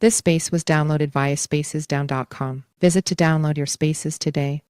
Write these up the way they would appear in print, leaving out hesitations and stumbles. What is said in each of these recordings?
This space was downloaded via spacesdown.com. Visit to download your spaces today.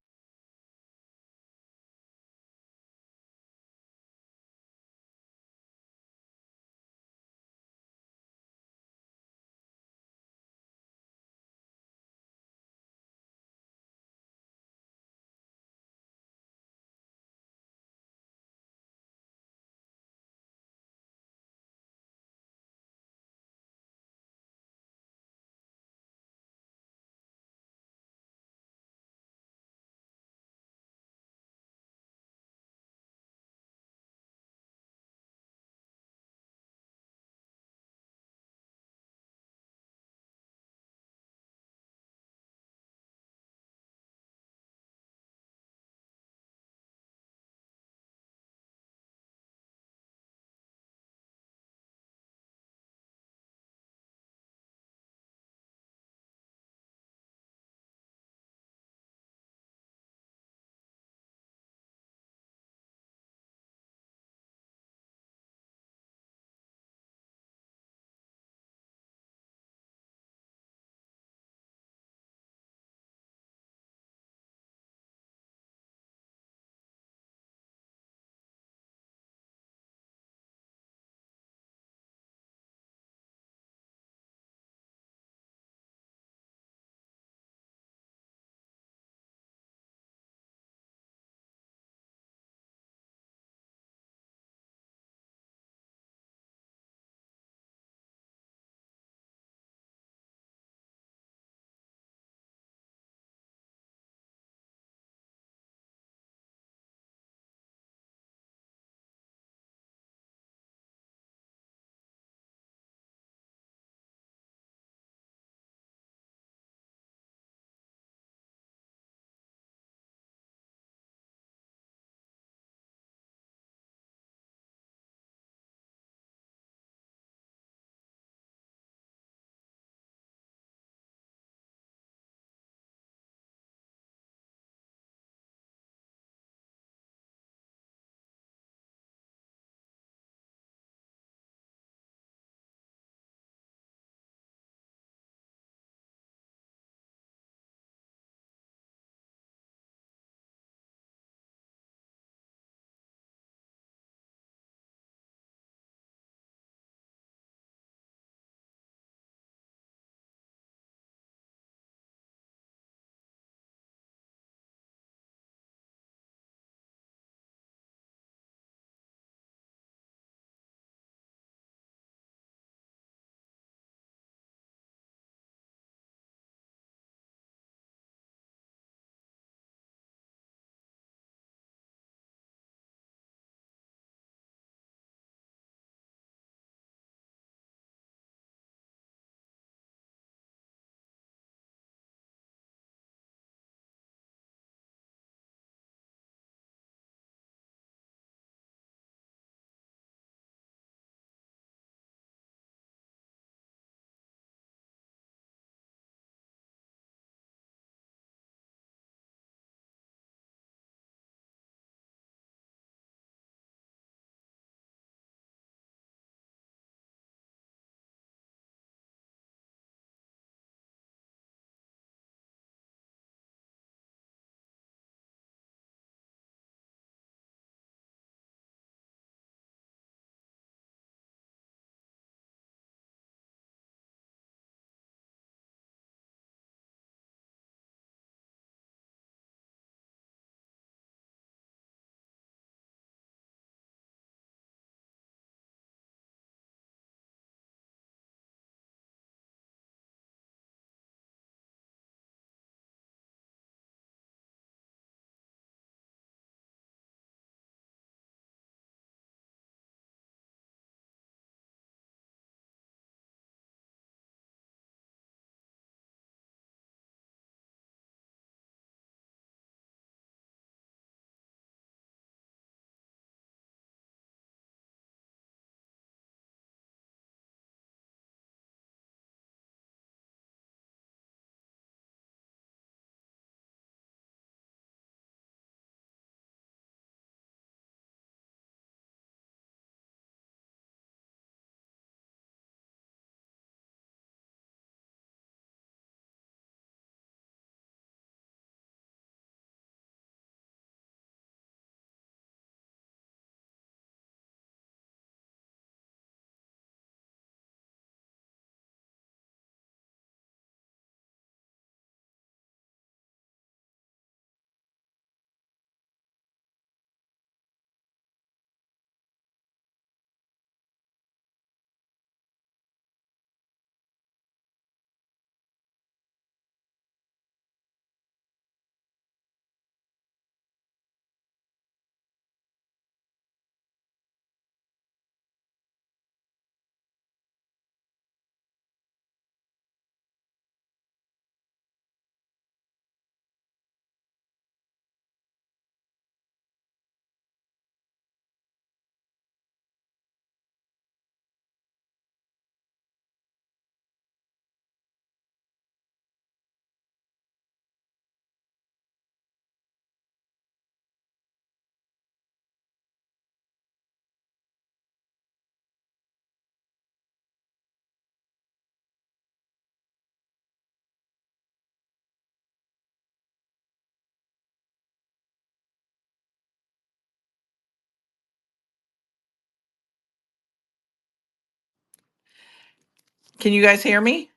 Can you guys hear me?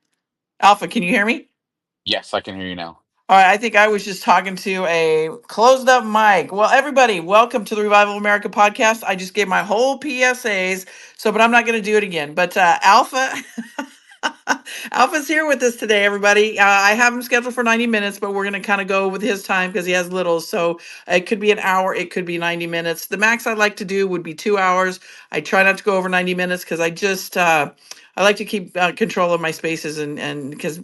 Alpha, can you hear me? Yes, I can hear you now. All right, I think I was just talking to a closed up mic. Well, everybody, welcome to the Revival America podcast. I just gave my whole PSAs, but I'm not going to do it again. But Alpha, Alpha's here with us today, everybody. I have him scheduled for 90 minutes, but we're going to kind of go with his time because he has littles. So it could be an hour, it could be 90 minutes. The max I'd like to do would be 2 hours. I try not to go over 90 minutes because I like to keep control of my spaces and because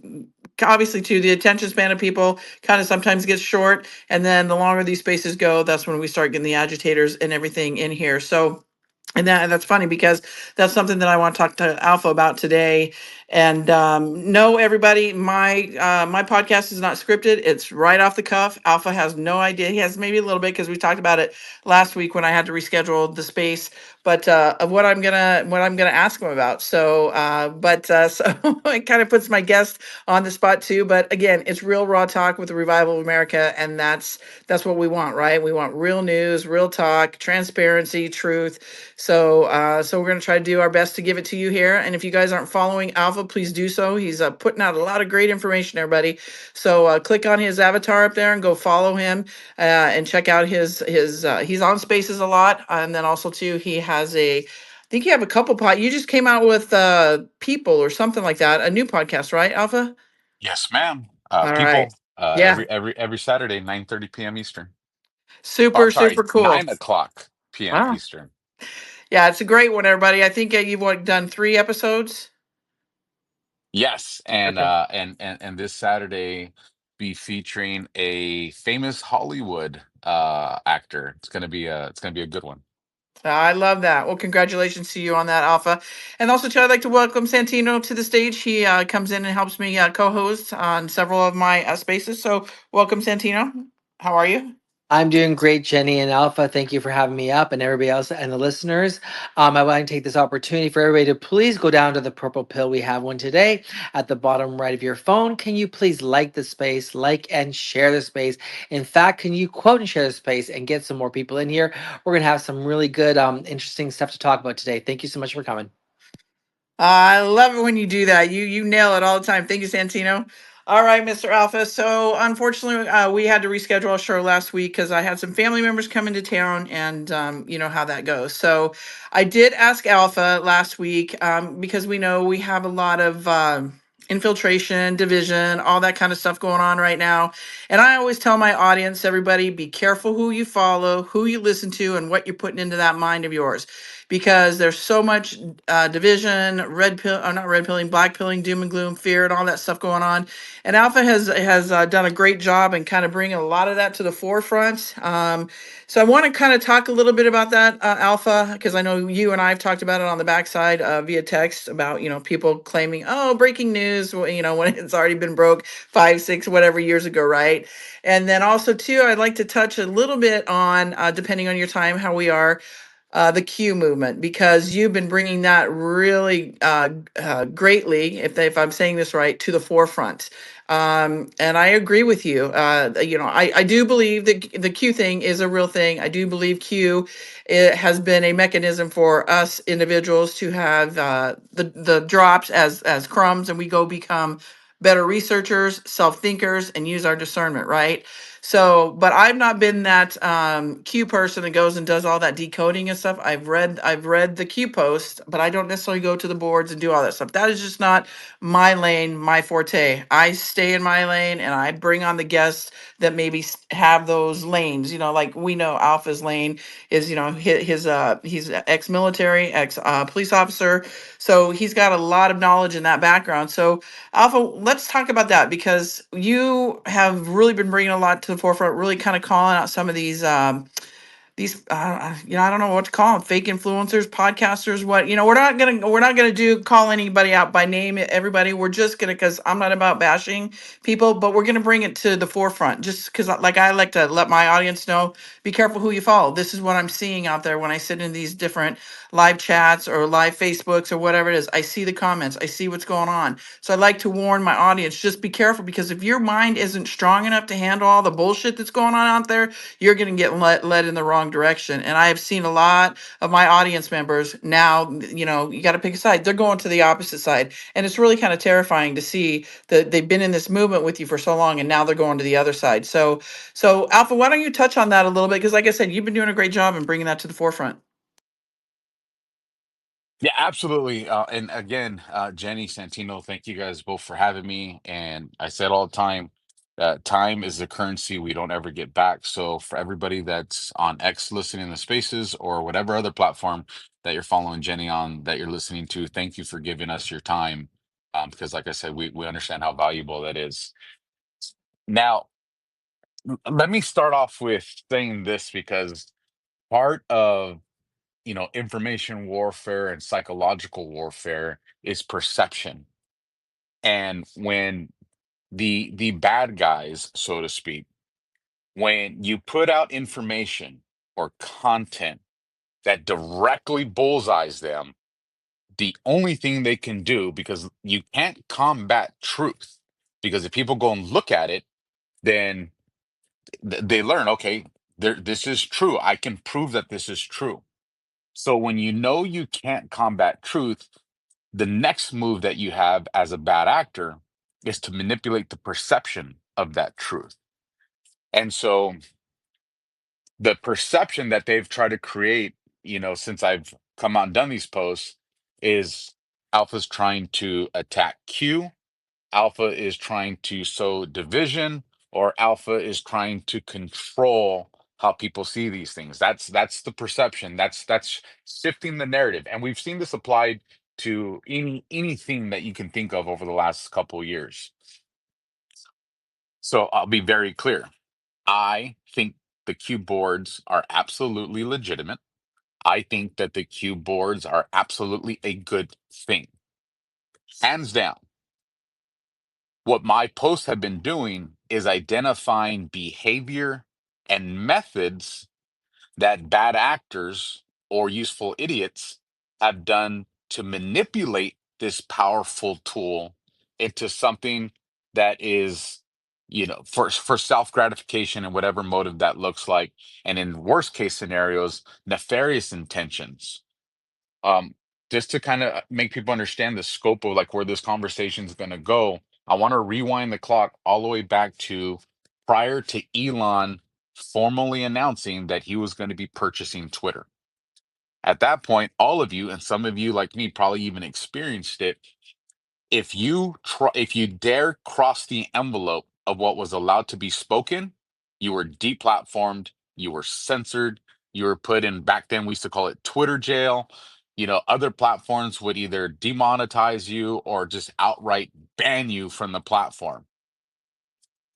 obviously too the attention span of people kind of sometimes gets short, and then the longer these spaces go, that's when we start getting the agitators and everything in here. So and that's funny because that's something that I want to talk to Alpha about today. And no, everybody, my podcast is not scripted. It's right off the cuff. Alpha has no idea. He has maybe a little bit because we talked about it last week when I had to reschedule the space. But of what I'm gonna ask him about. So it kind of puts my guest on the spot too. But again, it's real raw talk with the Revival of America, and that's what we want, right? We want real news, real talk, transparency, truth. So we're gonna try to do our best to give it to you here. And if you guys aren't following Alpha, please do so. He's putting out a lot of great information, everybody. So click on his avatar up there and go follow him and check out his. He's on Spaces a lot, and then also too he has a. I think you have a couple You just came out with People or something like that, a new podcast, right, Alpha? Yes, ma'am. All right. People, Yeah. every Saturday, 9:30 p.m. Eastern. Oh, I'm Super, sorry, super cool. 9 o'clock p.m. Wow. Eastern. Yeah, it's a great one, everybody. I think you've done 3 episodes. Yes, and Okay. and this Saturday be featuring a famous Hollywood actor. It's gonna be a good one. I love that. Well, congratulations to you on that, Alpha. And also, too, I'd like to welcome Santino to the stage. He comes in and helps me co-host on several of my spaces. So, welcome, Santino. How are you? I'm doing great, Jenny and Alpha. Thank you for having me up and everybody else and the listeners. I want to take this opportunity for everybody to please go down to the purple pill. We have one today at the bottom right of your phone. Can you please like the space, like and share the space? In fact, can you quote and share the space and get some more people in here? We're going to have some really good, interesting stuff to talk about today. Thank you so much for coming. I love it when you do that. You nail it all the time. Thank you, Santino. All right, Mr. Alpha. So unfortunately, we had to reschedule our show last week because I had some family members come into town, and you know how that goes. So I did ask Alpha last week because we know we have a lot of infiltration, division, all that kind of stuff going on right now. And I always tell my audience, everybody, be careful who you follow, who you listen to, and what you're putting into that mind of yours, because there's so much division, red pill, or not red pilling, black pilling, doom and gloom, fear, and all that stuff going on. And Alpha has done a great job in kind of bringing a lot of that to the forefront. So I want to kind of talk a little bit about that, Alpha, because I know you and I have talked about it on the backside via text about people claiming, oh, breaking news, when it's already been broke 5, 6, whatever years ago, right? And then also too, I'd like to touch a little bit on, depending on your time, how we are the Q movement, because you've been bringing that really greatly, if I'm saying this right, to the forefront. And I agree with you. I do believe that the Q thing is a real thing. I do believe Q, it has been a mechanism for us individuals to have the drops as crumbs, and we go become better researchers, self thinkers, and use our discernment, right? So, but I've not been that Q person that goes and does all that decoding and stuff. I've read the Q post, but I don't necessarily go to the boards and do all that stuff. That is just not my lane, my forte. I stay in my lane and I bring on the guests that maybe have those lanes. Like we know Alpha's lane is, he's ex-military, ex police officer, so he's got a lot of knowledge in that background. So Alpha, let's talk about that because you have really been bringing a lot to the forefront, really kind of calling out some of these I don't know what to call them, fake influencers, podcasters, what. We're not gonna do call anybody out by name, everybody. We're just gonna, because I'm not about bashing people, but we're gonna bring it to the forefront just because, like, I like to let my audience know, be careful who you follow. This is what I'm seeing out there when I sit in these different live chats or live Facebooks or whatever it is. I see the comments, I see what's going on. So I like to warn my audience, just be careful, because if your mind isn't strong enough to handle all the bullshit that's going on out there, you're going to get led in the wrong wrong direction. And I have seen a lot of my audience members now, you got to pick a side. They're going to the opposite side. And it's really kind of terrifying to see that they've been in this movement with you for so long and now they're going to the other side. So Alpha, why don't you touch on that a little bit? Because like I said, you've been doing a great job in bringing that to the forefront. Yeah, absolutely. And again, Jenny, Santino, thank you guys both for having me. And I said all the time, time is the currency we don't ever get back. So for everybody that's on X listening to Spaces or whatever other platform that you're following Jenny on, that you're listening to, thank you for giving us your time. Because like I said, we understand how valuable that is. Now, let me start off with saying this because part of information warfare and psychological warfare is perception. And when the bad guys, so to speak, when you put out information or content that directly bullseyes them, the only thing they can do, because you can't combat truth, because if people go and look at it, then they learn, okay, this is true. I can prove that this is true. So when you know you can't combat truth, the next move that you have as a bad actor is to manipulate the perception of that truth. And so the perception that they've tried to create, since I've come out and done these posts, is Alpha's trying to attack Q, Alpha is trying to sow division, or Alpha is trying to control how people see these things. That's the perception. That's shifting the narrative, and we've seen this applied to anything that you can think of over the last couple of years. So I'll be very clear. I think the Q boards are absolutely legitimate. I think that the Q boards are absolutely a good thing, hands down. What my posts have been doing is identifying behavior and methods that bad actors or useful idiots have done to manipulate this powerful tool into something that is, for self gratification and whatever motive that looks like. And in worst case scenarios, nefarious intentions. um, just to kind of make people understand the scope of like where this conversation is going to go, I want to rewind the clock all the way back to prior to Elon formally announcing that he was going to be purchasing Twitter. At that point, all of you, and some of you like me probably even experienced it, if you dare cross the envelope of what was allowed to be spoken, you were deplatformed, you were censored, you were put in, back then we used to call it Twitter jail. Other platforms would either demonetize you or just outright ban you from the platform.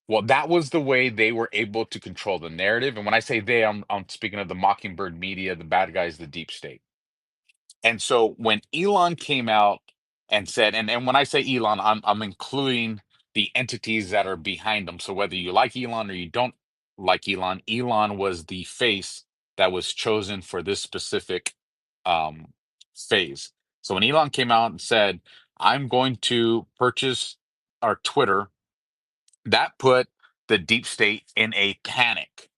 Well, that was the way they were able to control the narrative. And when I say they, I'm speaking of the Mockingbird media, the bad guys, the deep state. And so when Elon came out and said, and when I say Elon, I'm including the entities that are behind them. So whether you like Elon or you don't like Elon, Elon was the face that was chosen for this specific um, phase. So when Elon came out and said, I'm going to purchase our Twitter, that put the deep state in a panic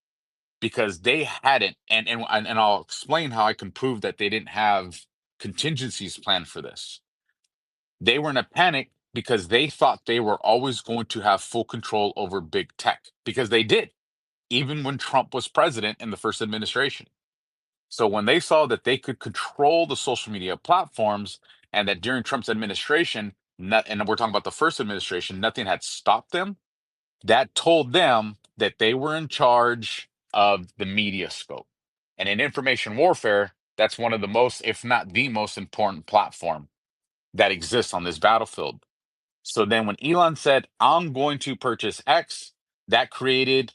because they hadn't, and I'll explain how I can prove that they didn't have contingencies planned for this. They were in a panic because they thought they were always going to have full control over big tech, because they did, even when Trump was president in the first administration. So when they saw that they could control the social media platforms, and that during Trump's administration, and we're talking about the first administration, nothing had stopped them, that told them that they were in charge of the media scope. And in information warfare, that's one of the most, if not the most important platform that exists on this battlefield. So then when Elon said, I'm going to purchase X, that created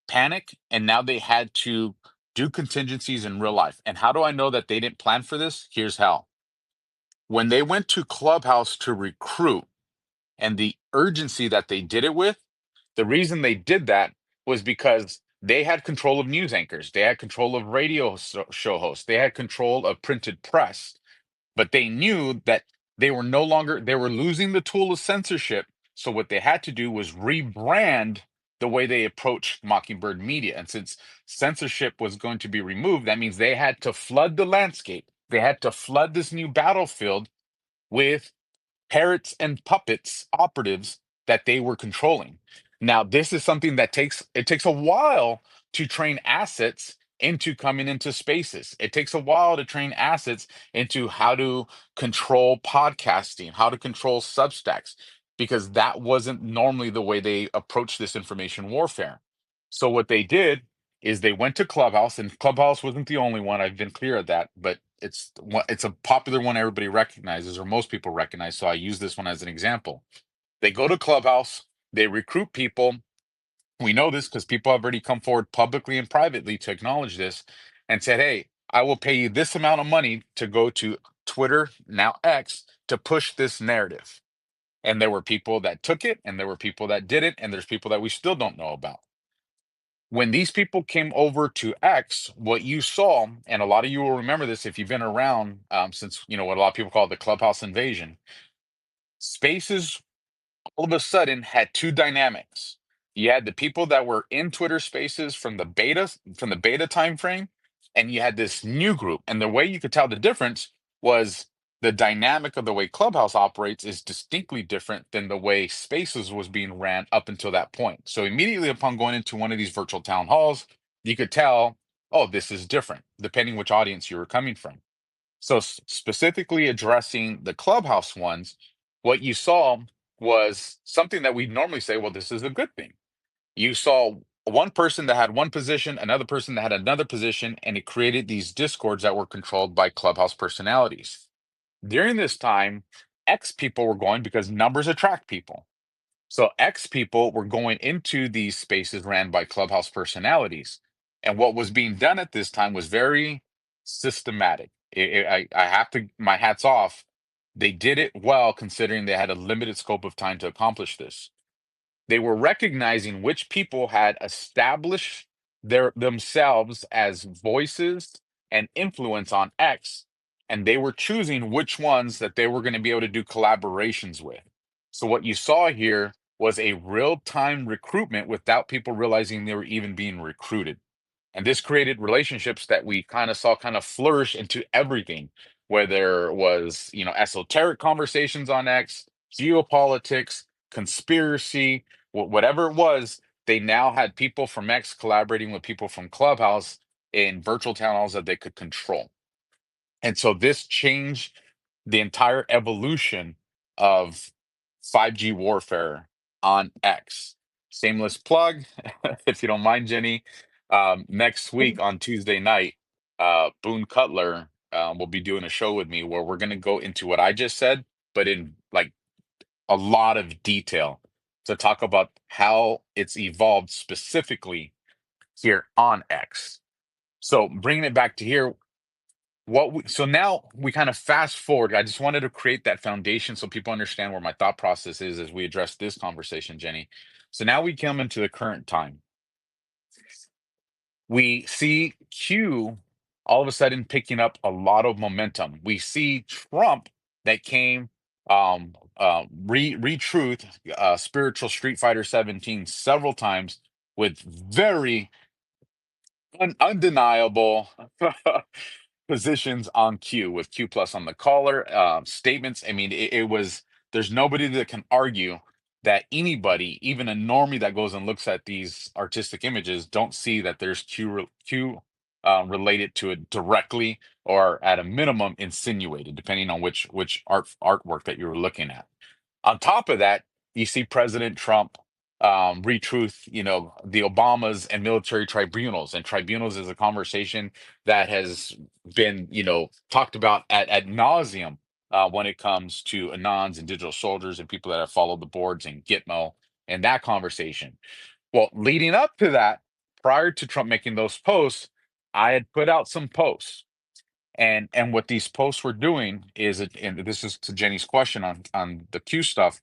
panic. And now they had to do contingencies in real life. And how do I know that they didn't plan for this? Here's how. When they went to Clubhouse to recruit, and the urgency that they did it with, the reason they did that was because they had control of news anchors, they had control of radio show hosts, they had control of printed press, but they knew that they were no longer, they were losing the tool of censorship. So what they had to do was rebrand the way they approach Mockingbird Media. And since censorship was going to be removed, that means they had to flood the landscape. They had to flood this new battlefield with parrots and puppets operatives that they were controlling. Now, this is something that takes a while to train assets into coming into spaces. It takes a while to train assets into how to control podcasting, how to control Substacks, because that wasn't normally the way they approached this information warfare. So what they did is they went to Clubhouse, and Clubhouse wasn't the only one. I've been clear of that, but it's a popular one everybody recognizes, or most people recognize. So I use this one as an example. They go to Clubhouse, they recruit people. We know this because people have already come forward publicly and privately to acknowledge this and said, "Hey, I will pay you this amount of money to go to Twitter, now X, to push this narrative." And there were people that took it, and there were people that didn't, and there's people that we still don't know about. When these people came over to X, what you saw, and a lot of you will remember this if you've been around since, what a lot of people call the Clubhouse invasion, spaces all of a sudden had two dynamics. You had the people that were in Twitter Spaces from the beta time frame, and you had this new group. And the way you could tell the difference was the dynamic of the way Clubhouse operates is distinctly different than the way Spaces was being ran up until that point. So immediately upon going into one of these virtual town halls, you could tell, oh, this is different, depending which audience you were coming from. So specifically addressing the Clubhouse ones, what you saw was something that we normally say, well, this is a good thing. You saw one person that had one position, another person that had another position, and it created these discords that were controlled by Clubhouse personalities. During this time, X people were going because numbers attract people. So X people were going into these spaces ran by Clubhouse personalities. And what was being done at this time was very systematic. I have to, my hats off. They did it well considering they had a limited scope of time to accomplish this. They were recognizing which people had established themselves as voices and influence on X, and they were choosing which ones that they were going to be able to do collaborations with. So what you saw here was a real-time recruitment without people realizing they were even being recruited. And this created relationships that we kind of saw kind of flourish into everything, whether it was, esoteric conversations on X, geopolitics, conspiracy, whatever it was, they now had people from X collaborating with people from Clubhouse in virtual town halls that they could control. And so this changed the entire evolution of 5G warfare on X. Shameless plug, if you don't mind, Jenny. Next week on Tuesday night, Boone Cutler will be doing a show with me where we're going to go into what I just said, but in like a lot of detail to talk about how it's evolved specifically here on X. So bringing it back to here, so now we kind of fast forward. I just wanted to create that foundation so people understand where my thought process is as we address this conversation, Jenny. So now we come into the current time. We see Q all of a sudden picking up a lot of momentum. We see Trump that came re-truth spiritual Street Fighter 17 several times with very undeniable positions on Q, with Q plus on the collar, statements. I mean, it was, there's nobody that can argue that anybody, even a normie that goes and looks at these artistic images, don't see that there's related to it directly, or at a minimum insinuated, depending on which artwork that you were looking at. On top of that, you see President Trump retruth, the Obamas and military tribunals. And tribunals is a conversation that has been, talked about at nauseum when it comes to Anons and digital soldiers and people that have followed the boards and Gitmo and that conversation. Well, leading up to that, prior to Trump making those posts, I had put out some posts. And what these posts were doing is, and this is to Jenny's question on the Q stuff,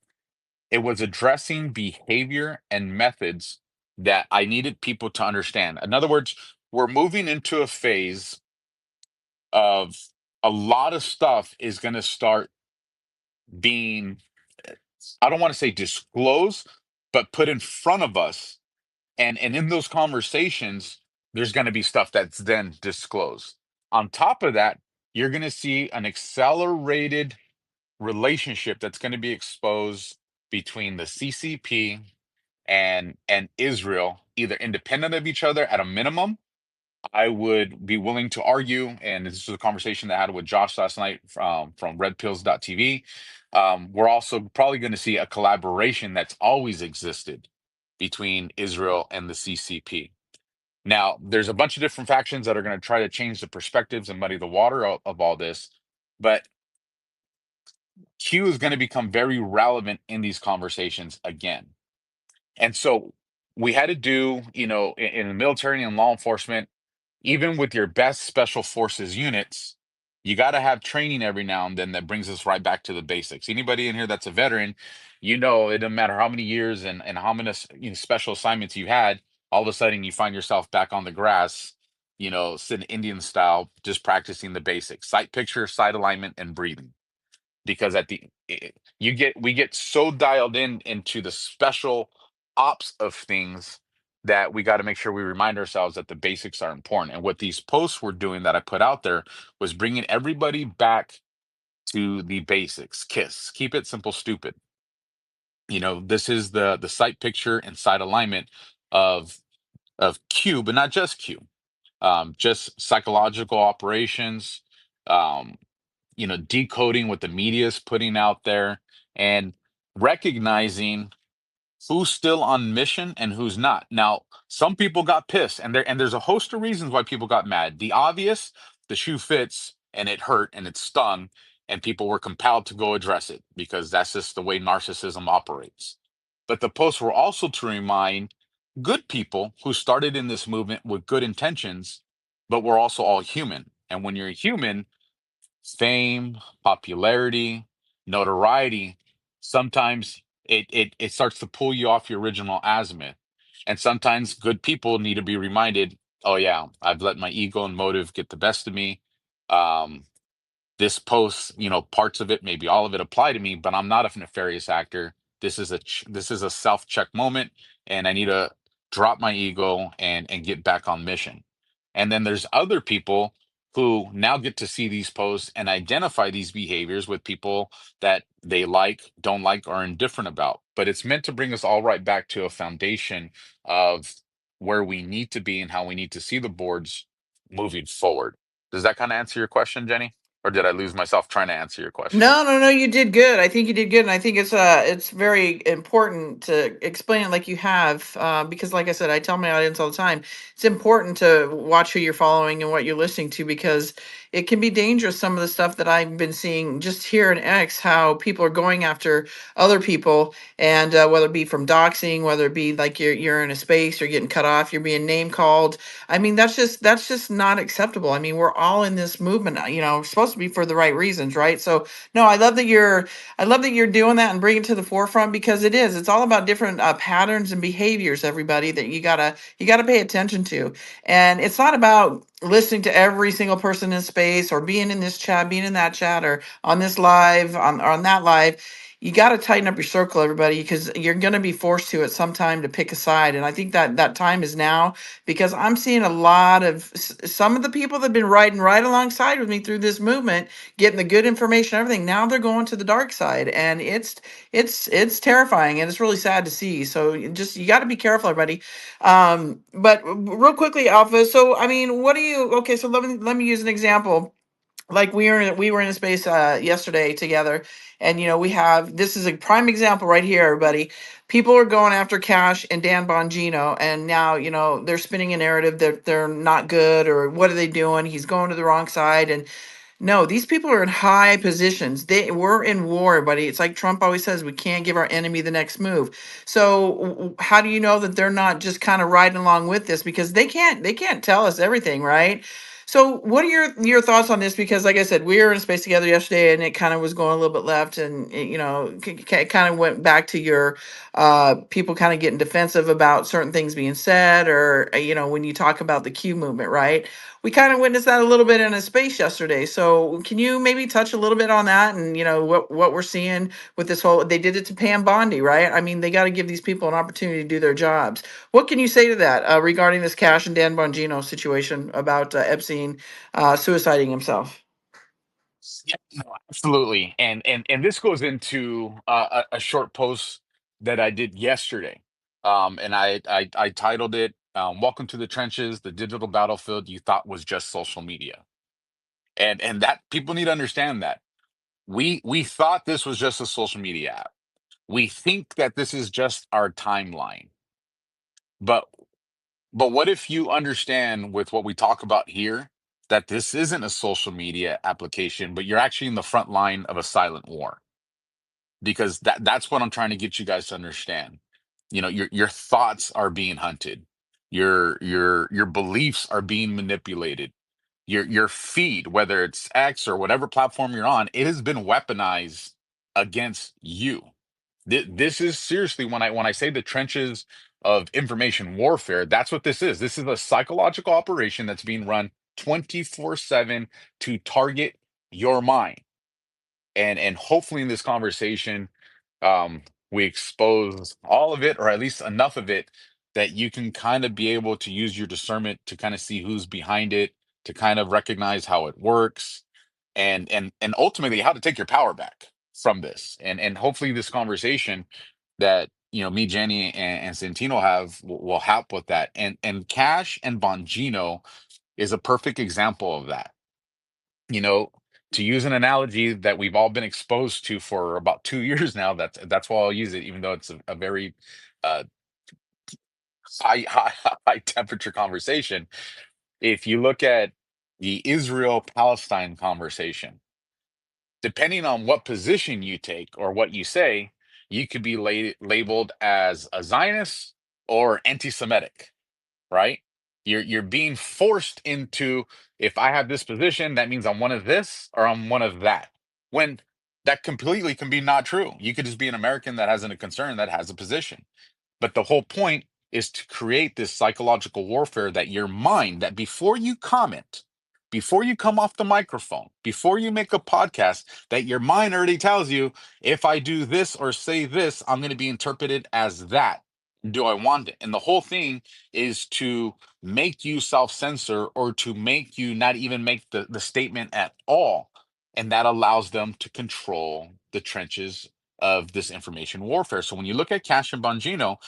it was addressing behavior and methods that I needed people to understand. In other words, we're moving into a phase of a lot of stuff is going to start being, I don't want to say disclosed, but put in front of us And in those conversations, there's going to be stuff that's then disclosed. On top of that, you're going to see an accelerated relationship that's going to be exposed between the CCP and Israel, either independent of each other at a minimum. I would be willing to argue, and this was a conversation that I had with Josh last night from redpills.tv. We're also probably going to see a collaboration that's always existed between Israel and the CCP. Now, there's a bunch of different factions that are going to try to change the perspectives and muddy the water of all this, but Q is going to become very relevant in these conversations again. And so we had to do, in the military and law enforcement, even with your best special forces units, you got to have training every now and then that brings us right back to the basics. Anybody in here that's a veteran, it doesn't matter how many years and how many special assignments you had, all of a sudden you find yourself back on the grass, sitting Indian style, just practicing the basics: sight picture, sight alignment, and breathing. Because we get so dialed into the special ops of things that we got to make sure we remind ourselves that the basics are important. And what these posts were doing that I put out there was bringing everybody back to the basics. KISS, keep it simple, stupid. This is the sight picture and sight alignment of Q, but not just Q. Just psychological operations, um, decoding what the media is putting out there, and recognizing who's still on mission and who's not. Now, some people got pissed, and there's a host of reasons why people got mad. The obvious: the shoe fits and it hurt and it stung, and people were compelled to go address it because that's just the way narcissism operates. But the posts were also to remind good people who started in this movement with good intentions, but we're also all human. And when you're human, fame, popularity, notoriety, sometimes it starts to pull you off your original azimuth. And sometimes good people need to be reminded, oh yeah, I've let my ego and motive get the best of me. Um, this post, parts of it, maybe all of it apply to me, but I'm not a nefarious actor. This is a self check moment, and I need to drop my ego and get back on mission. And then there's other people who now get to see these posts and identify these behaviors with people that they like, don't like, or indifferent about. But it's meant to bring us all right back to a foundation of where we need to be and how we need to see the boards moving forward. Does that kind of answer your question, Jenny? Or did I lose myself trying to answer your question? No, no, no, you did good. I think you did good, and I think it's very important to explain it like you have, because like I said, I tell my audience all the time, it's important to watch who you're following and what you're listening to, because it can be dangerous. Some of the stuff that I've been seeing just here in X, how people are going after other people, and whether it be from doxing, whether it be like you're in a space, you're getting cut off, you're being name called. I mean, that's just not acceptable. I mean, we're all in this movement, supposed to be for the right reasons, right? So no, I love that you're doing that and bringing it to the forefront, because it's all about different patterns and behaviors, everybody, that you gotta pay attention to. And it's not about listening to every single person in space, or being in this chat, being in that chat, or on this live, or on that live. You got to tighten up your circle, everybody, because you're going to be forced to at some time to pick a side. And I think that time is now, because I'm seeing a lot of some of the people that have been riding right alongside with me through this movement, getting the good information, everything. Now they're going to the dark side, and it's terrifying, and it's really sad to see. So you got to be careful, everybody. But real quickly, Alpha. So I mean, what do you? Okay, so let me use an example. Like we were in a space yesterday together, and we have, this is a prime example right here, everybody. People are going after Cash and Dan Bongino, and now they're spinning a narrative that they're not good, or what are they doing, he's going to the wrong side. And no, these people are in high positions. We're in war, buddy. It's like Trump always says, we can't give our enemy the next move. So how do you know that they're not just kind of riding along with this? Because they can't tell us everything, right? So, what are your thoughts on this? Because, like I said, we were in space together yesterday, and it kind of was going a little bit left, and it kind of went back to your people kind of getting defensive about certain things being said, or when you talk about the Q movement, right? We kind of witnessed that a little bit in a space yesterday. So, can you maybe touch a little bit on that, and what we're seeing with this whole? They did it to Pam Bondi, right? I mean, they got to give these people an opportunity to do their jobs. What can you say to that regarding this Cash and Dan Bongino situation about Epstein suiciding himself? Yeah, no, absolutely. And this goes into a short post that I did yesterday. And I titled it "Welcome to the Trenches: The Digital Battlefield You Thought Was Just Social Media." And that people need to understand that we thought this was just a social media app. We think that this is just our timeline. But but what if you understand with what we talk about here that this isn't a social media application, but you're actually in the front line of a silent war? Because that's what I'm trying to get you guys to understand. Your thoughts are being hunted. Your beliefs are being manipulated. Your feed, whether it's X or whatever platform you're on, it has been weaponized against you. This is seriously, when I say the trenches of information warfare, that's what this is. This is a psychological operation that's being run 24/7 to target your mind. And hopefully in this conversation, we expose all of it, or at least enough of it, that you can kind of be able to use your discernment to kind of see who's behind it, to kind of recognize how it works, and ultimately how to take your power back from this. And hopefully this conversation that me, Jenny, and Santino will help with that. And Cash and Bongino is a perfect example of that. you know, to use an analogy that we've all been exposed to for about 2 years now, that's why I'll use it, even though it's a very uh, high temperature conversation. If you look at the Israel-Palestine conversation, depending on what position you take or what you say, you could be labeled as a Zionist or anti-Semitic, right? You're being forced into, if I have this position, that means I'm one of this or I'm one of that. When that completely can be not true. You could just be an American that hasn't a concern, that has a position. But the whole point is to create this psychological warfare that your mind, that before you comment, before you come off the microphone, before you make a podcast, that your mind already tells you, if I do this or say this, I'm going to be interpreted as that. Do I want it? And the whole thing is to make you self censor, or to make you not even make the statement at all. And that allows them to control the trenches of this information warfare. So when you look at Cash and Bongino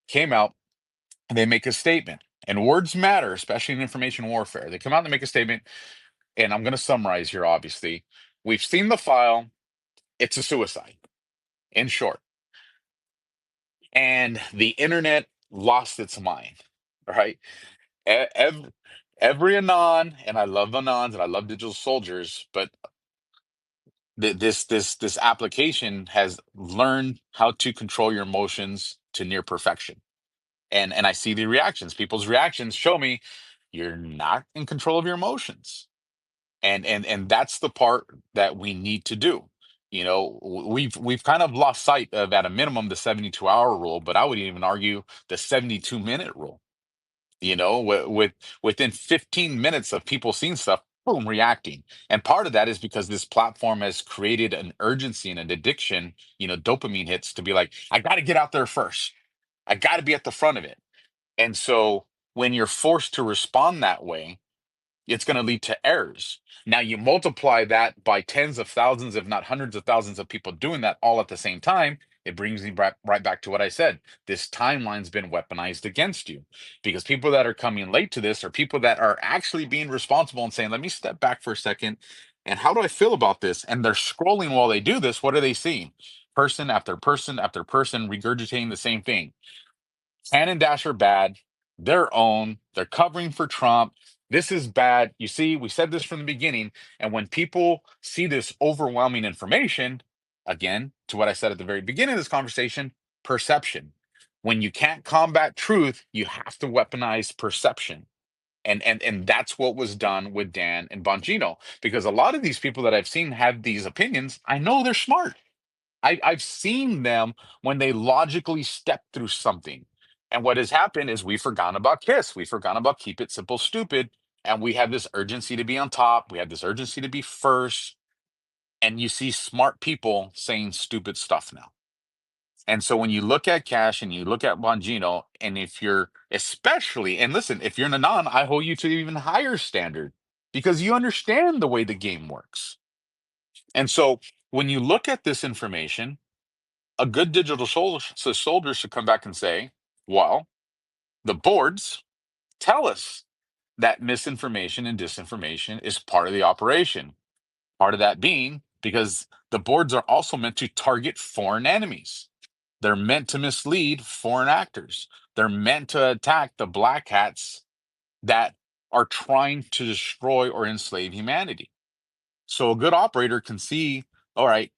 came out and they make a statement. And words matter, especially in information warfare. They come out and they make a statement, and I'm going to summarize here, obviously. We've seen the file, it's a suicide, in short. And the internet lost its mind, right? Every, every Anon, and I love Anons and I love digital soldiers, but this application has learned how to control your emotions to near perfection. And I see the reactions. People's reactions show me you're not in control of your emotions. And that's the part that we need to do. We've kind of lost sight of, at a minimum, the 72-hour rule, but I would even argue the 72-minute rule. Within 15 minutes of people seeing stuff, boom, reacting. And part of that is because this platform has created an urgency and an addiction, dopamine hits, to be like, I got to get out there first. I got to be at the front of it. And so when you're forced to respond that way, it's going to lead to errors. Now you multiply that by tens of thousands, if not hundreds of thousands of people doing that all at the same time. It brings me right back to what I said. This timeline's been weaponized against you, because people that are coming late to this are people that are actually being responsible and saying, let me step back for a second. And how do I feel about this? And they're scrolling while they do this. What are they seeing? Person after person after person regurgitating the same thing. Can and Dash are bad. Their own. They're covering for Trump. This is bad. You see, we said this from the beginning. And when people see this overwhelming information, again, to what I said at the very beginning of this conversation, perception. When you can't combat truth, you have to weaponize perception. And that's what was done with Dan and Bongino, because a lot of these people that I've seen have these opinions. I know they're smart. I've seen them when they logically step through something. And what has happened is we've forgotten about KISS. We've forgotten about keep it simple, stupid. And we have this urgency to be on top. We have this urgency to be first. And you see smart people saying stupid stuff now. And so when you look at Cash and you look at Bongino, and if you're especially, and listen, if you're Nanan, I hold you to an even higher standard because you understand the way the game works. And so when you look at this information, a good soldier should come back and say, well, the boards tell us that misinformation and disinformation is part of the operation. Part of that being because the boards are also meant to target foreign enemies. They're meant to mislead foreign actors. They're meant to attack the black hats that are trying to destroy or enslave humanity. So a good operator can see, all right,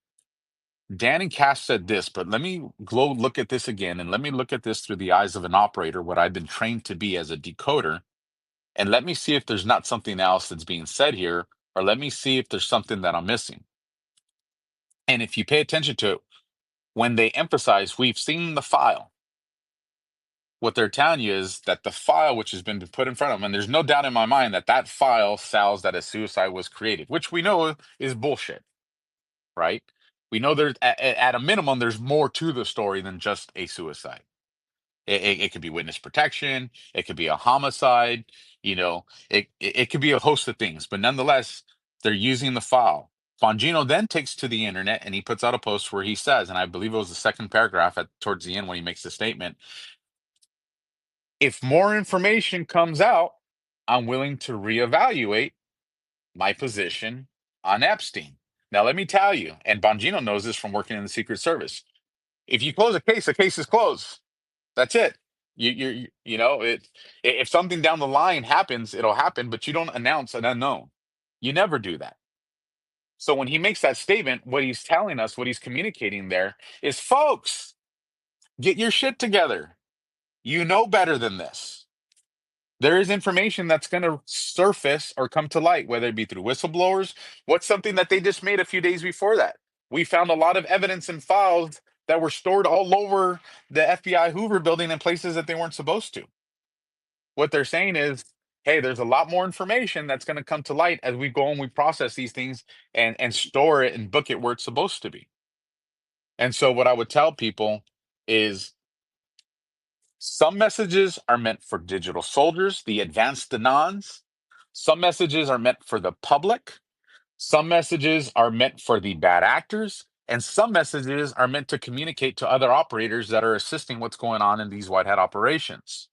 Dan and Cass said this, but let me go look at this again, and let me look at this through the eyes of an operator, what I've been trained to be as a decoder, and let me see if there's not something else that's being said here, or let me see if there's something that I'm missing. And if you pay attention to it, when they emphasize, we've seen the file, what they're telling you is that the file which has been put in front of them, and there's no doubt in my mind that that file sells that a suicide was created, which we know is bullshit, right? We know there's at a minimum, there's more to the story than just a suicide. It could be witness protection. It could be a homicide. It could be a host of things. But nonetheless, they're using the file. Bongino then takes to the internet and he puts out a post where he says, and I believe it was the second paragraph towards the end when he makes the statement, if more information comes out, I'm willing to reevaluate my position on Epstein. Now, let me tell you, and Bongino knows this from working in the Secret Service. If you close a case is closed. That's it. It. If something down the line happens, it'll happen, but you don't announce an unknown. You never do that. So when he makes that statement, what he's telling us, what he's communicating there is, folks, get your shit together. You know better than this. There is information that's going to surface or come to light, whether it be through whistleblowers. What's something that they just made a few days before that? We found a lot of evidence and files that were stored all over the FBI Hoover building in places that they weren't supposed to. What they're saying is, hey, there's a lot more information that's going to come to light as we go and we process these things and store it and book it where it's supposed to be. And so what I would tell people is some messages are meant for digital soldiers, the advanced denons. Some messages are meant for the public. Some messages are meant for the bad actors. And some messages are meant to communicate to other operators that are assisting what's going on in these white hat operations.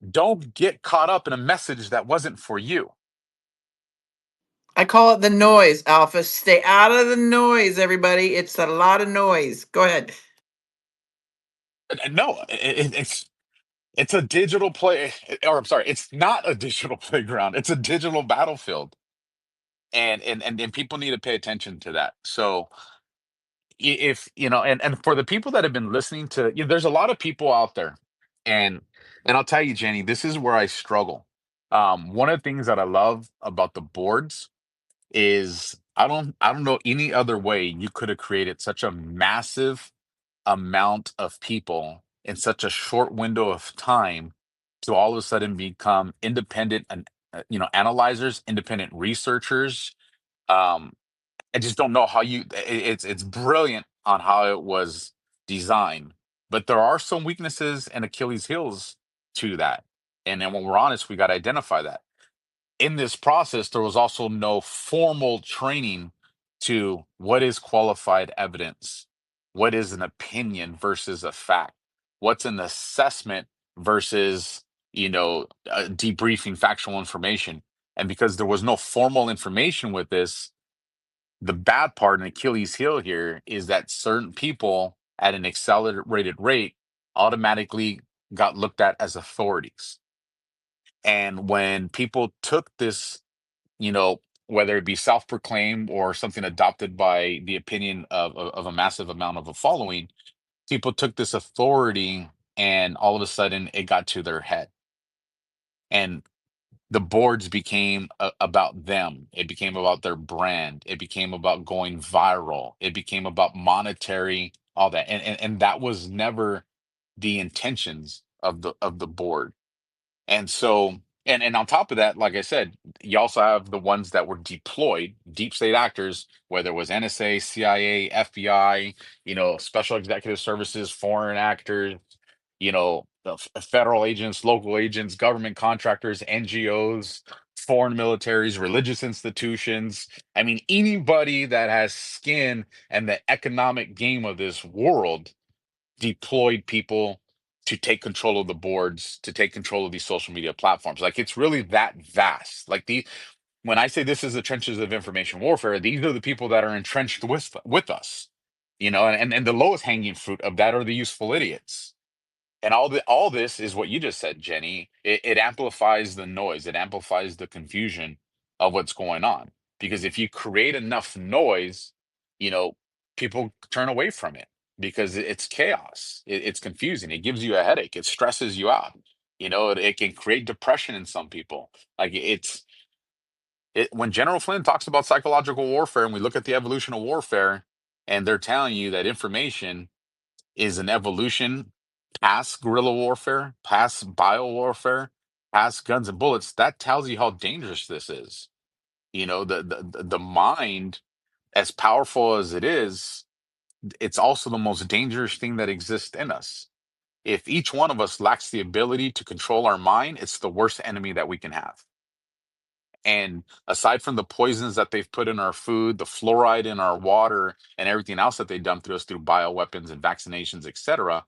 Don't get caught up in a message that wasn't for you. I call it the noise, Alpha. Stay out of the noise, everybody. It's a lot of noise. Go ahead. No, it's a digital play, or I'm sorry, it's not a digital playground. It's a digital battlefield, and people need to pay attention to that. So if and for the people that have been listening to, there's a lot of people out there, and I'll tell you, Jenny, this is where I struggle. One of the things that I love about the boards is I don't know any other way you could have created such a massive amount of people in such a short window of time to all of a sudden become independent and analyzers, independent researchers. um I just don't know how it's brilliant on how it was designed, but there are some weaknesses and Achilles heels to that, and then when we're honest, we got to identify that. In this process, there was also no formal training to what is qualified evidence, what is an opinion versus a fact, what's an assessment versus, debriefing factual information. And because there was no formal information with this, the bad part and Achilles heel here is that certain people at an accelerated rate automatically got looked at as authorities. And when people took this, whether it be self-proclaimed or something adopted by the opinion of a massive amount of a following, people took this authority and all of a sudden it got to their head. And the boards became about them. It became about their brand. It became about going viral. It became about monetary, all that. And that was never the intentions of the board. And so, and on top of that, like I said, you also have the ones that were deployed, deep state actors, whether it was NSA, CIA, FBI, special executive services, foreign actors, the federal agents, local agents, government contractors, NGOs, foreign militaries, religious institutions. I mean, anybody that has skin in the economic game of this world deployed people to take control of the boards, to take control of these social media platforms. Like it's really that vast. Like when I say this is the trenches of information warfare, these are the people that are entrenched with us. And the lowest hanging fruit of that are the useful idiots. And all this is what you just said, Jenny. It amplifies the noise, it amplifies the confusion of what's going on. Because if you create enough noise, you know, people turn away from it because it's chaos. It's confusing. It gives you a headache. It stresses you out. It can create depression in some people. Like when General Flynn talks about psychological warfare, and we look at the evolution of warfare, and they're telling you that information is an evolution past guerrilla warfare, past bio warfare, past guns and bullets. That tells you how dangerous this is. The mind, as powerful as it is, it's also the most dangerous thing that exists in us. If each one of us lacks the ability to control our mind, it's the worst enemy that we can have. And aside from the poisons that they've put in our food, the fluoride in our water, and everything else that they dump through us through bioweapons and vaccinations, etc.,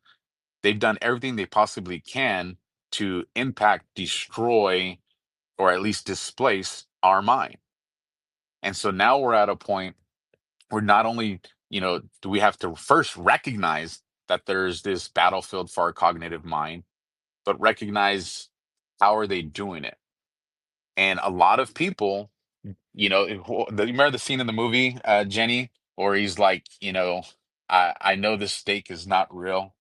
they've done everything they possibly can to impact, destroy, or at least displace our mind. And so now we're at a point where not only, do we have to first recognize that there's this battlefield for our cognitive mind, but recognize how are they doing it? And a lot of people, you remember the scene in the movie, Jenny, where he's like, I know this steak is not real,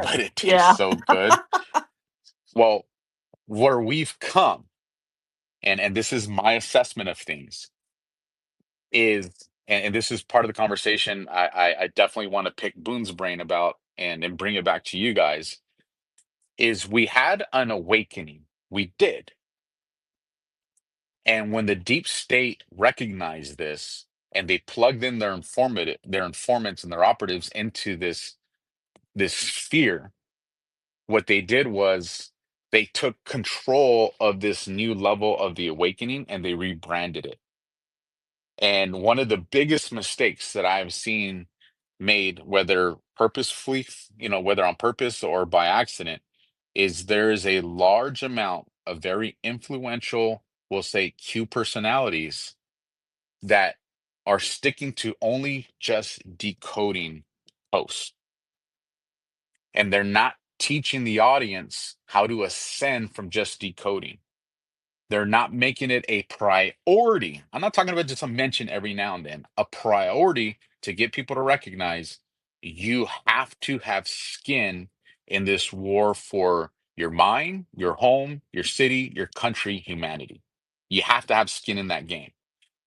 but it tastes Yeah. so good. Well, where we've come, and this is my assessment of things, is and this is part of the conversation I definitely want to pick Boone's brain about and bring it back to you guys, is we had an awakening. We did. And when the deep state recognized this and they plugged in their informants and their operatives into this sphere, what they did was they took control of this new level of the awakening and they rebranded it. And one of the biggest mistakes that I've seen made, whether purposefully, whether on purpose or by accident, is there is a large amount of very influential, we'll say Q personalities that are sticking to only just decoding posts. And they're not teaching the audience how to ascend from just decoding. They're not making it a priority. I'm not talking about just a mention every now and then, a priority to get people to recognize you have to have skin in this war for your mind, your home, your city, your country, humanity. You have to have skin in that game,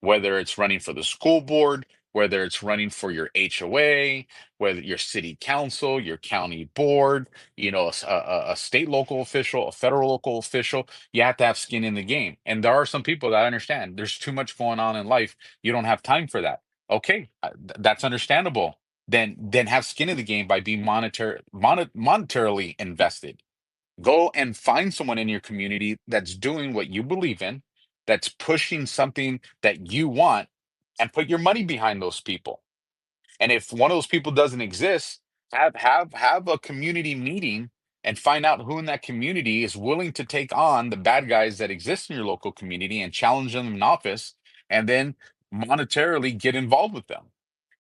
whether it's running for the school board, whether it's running for your HOA, whether your city council, your county board, a state local official, a federal local official. You have to have skin in the game. And there are some people that understand there's too much going on in life. You don't have time for that. Okay, that's understandable. Then have skin in the game by being monetarily invested. Go and find someone in your community that's doing what you believe in, that's pushing something that you want, and put your money behind those people. And if one of those people doesn't exist, have a community meeting and find out who in that community is willing to take on the bad guys that exist in your local community and challenge them in office, and then monetarily get involved with them.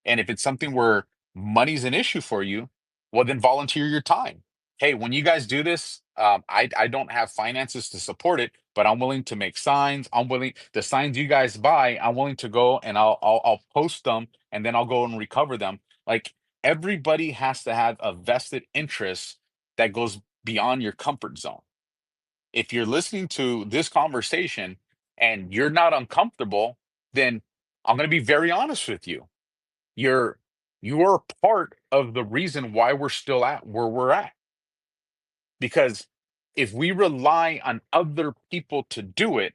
And if it's something where money's an issue for you, well, then volunteer your time. Hey, when you guys do this, I don't have finances to support it, but I'm willing to make signs. I'm willing the signs you guys buy. I'm willing to go and I'll post them and then I'll go and recover them. Like everybody has to have a vested interest that goes beyond your comfort zone. If you're listening to this conversation and you're not uncomfortable, then I'm going to be very honest with you. You're you're part of the reason why we're still at where we're at. Because if we rely on other people to do it,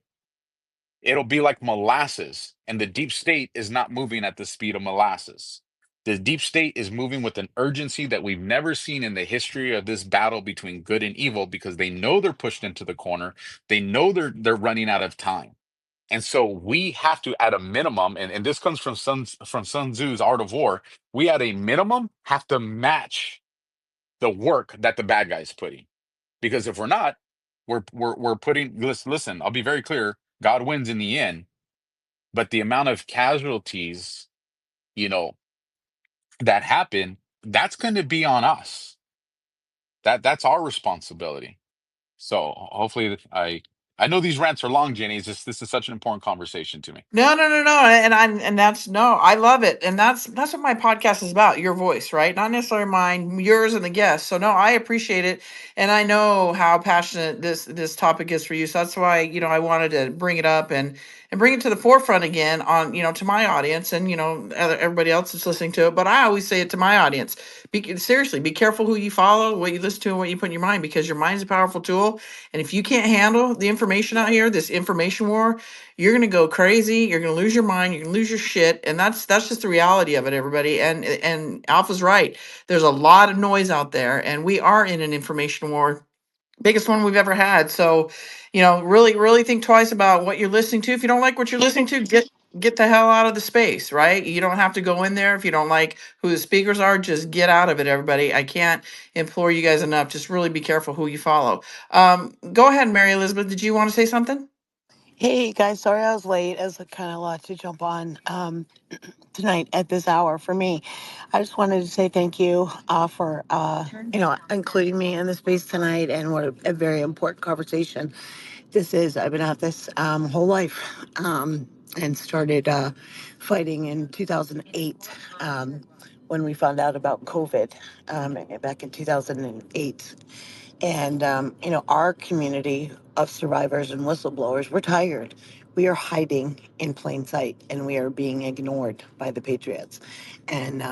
it'll be like molasses, and the deep state is not moving at the speed of molasses. The deep state is moving with an urgency that we've never seen in the history of this battle between good and evil, because they know they're pushed into the corner. They know they're running out of time. And so we have to, at a minimum, and this comes from Sun Tzu's Art of War, we at a minimum have to match the work that the bad guy's putting. Because if we're not, we're putting, listen, I'll be very clear, God wins in the end, but the amount of casualties, you know, that happen, that's going to be on us. That's our responsibility. So hopefully I know these rants are long, Jenny. It's just this is such an important conversation to me. No, no, no, no, and that's no, I love it, and that's what my podcast is about. Your voice, right? Not necessarily mine, yours, and the guests. So no, I appreciate it, and I know how passionate this topic is for you. So that's why I wanted to bring it up and bring it to the forefront again on to my audience and everybody else that's listening to it. But I always say it to my audience: seriously, be careful who you follow, what you listen to, and what you put in your mind, because your mind's a powerful tool, and if you can't handle the information out here, this information war, you're gonna go crazy. You're gonna lose your mind. You're gonna lose your shit, and that's just the reality of it, everybody. And Alpha's right. There's a lot of noise out there, and we are in an information war, biggest one we've ever had. So, really, really think twice about what you're listening to. If you don't like what you're listening to, get the hell out of the space. Right? You don't have to go in there if you don't like who the speakers are. Just get out of it, everybody. I can't implore you guys enough. Just really be careful who you follow. Go ahead, Mary Elizabeth. Did you want to say something? Hey guys, sorry I was late. It was kind of a lot to jump on tonight at this hour for me. I just wanted to say thank you for including me in the space tonight, and what a very important conversation this is. I've been at this whole life, and started fighting in 2008 when we found out about COVID back in 2008. And, our community of survivors and whistleblowers, we're tired. We are hiding in plain sight, and we are being ignored by the Patriots. And,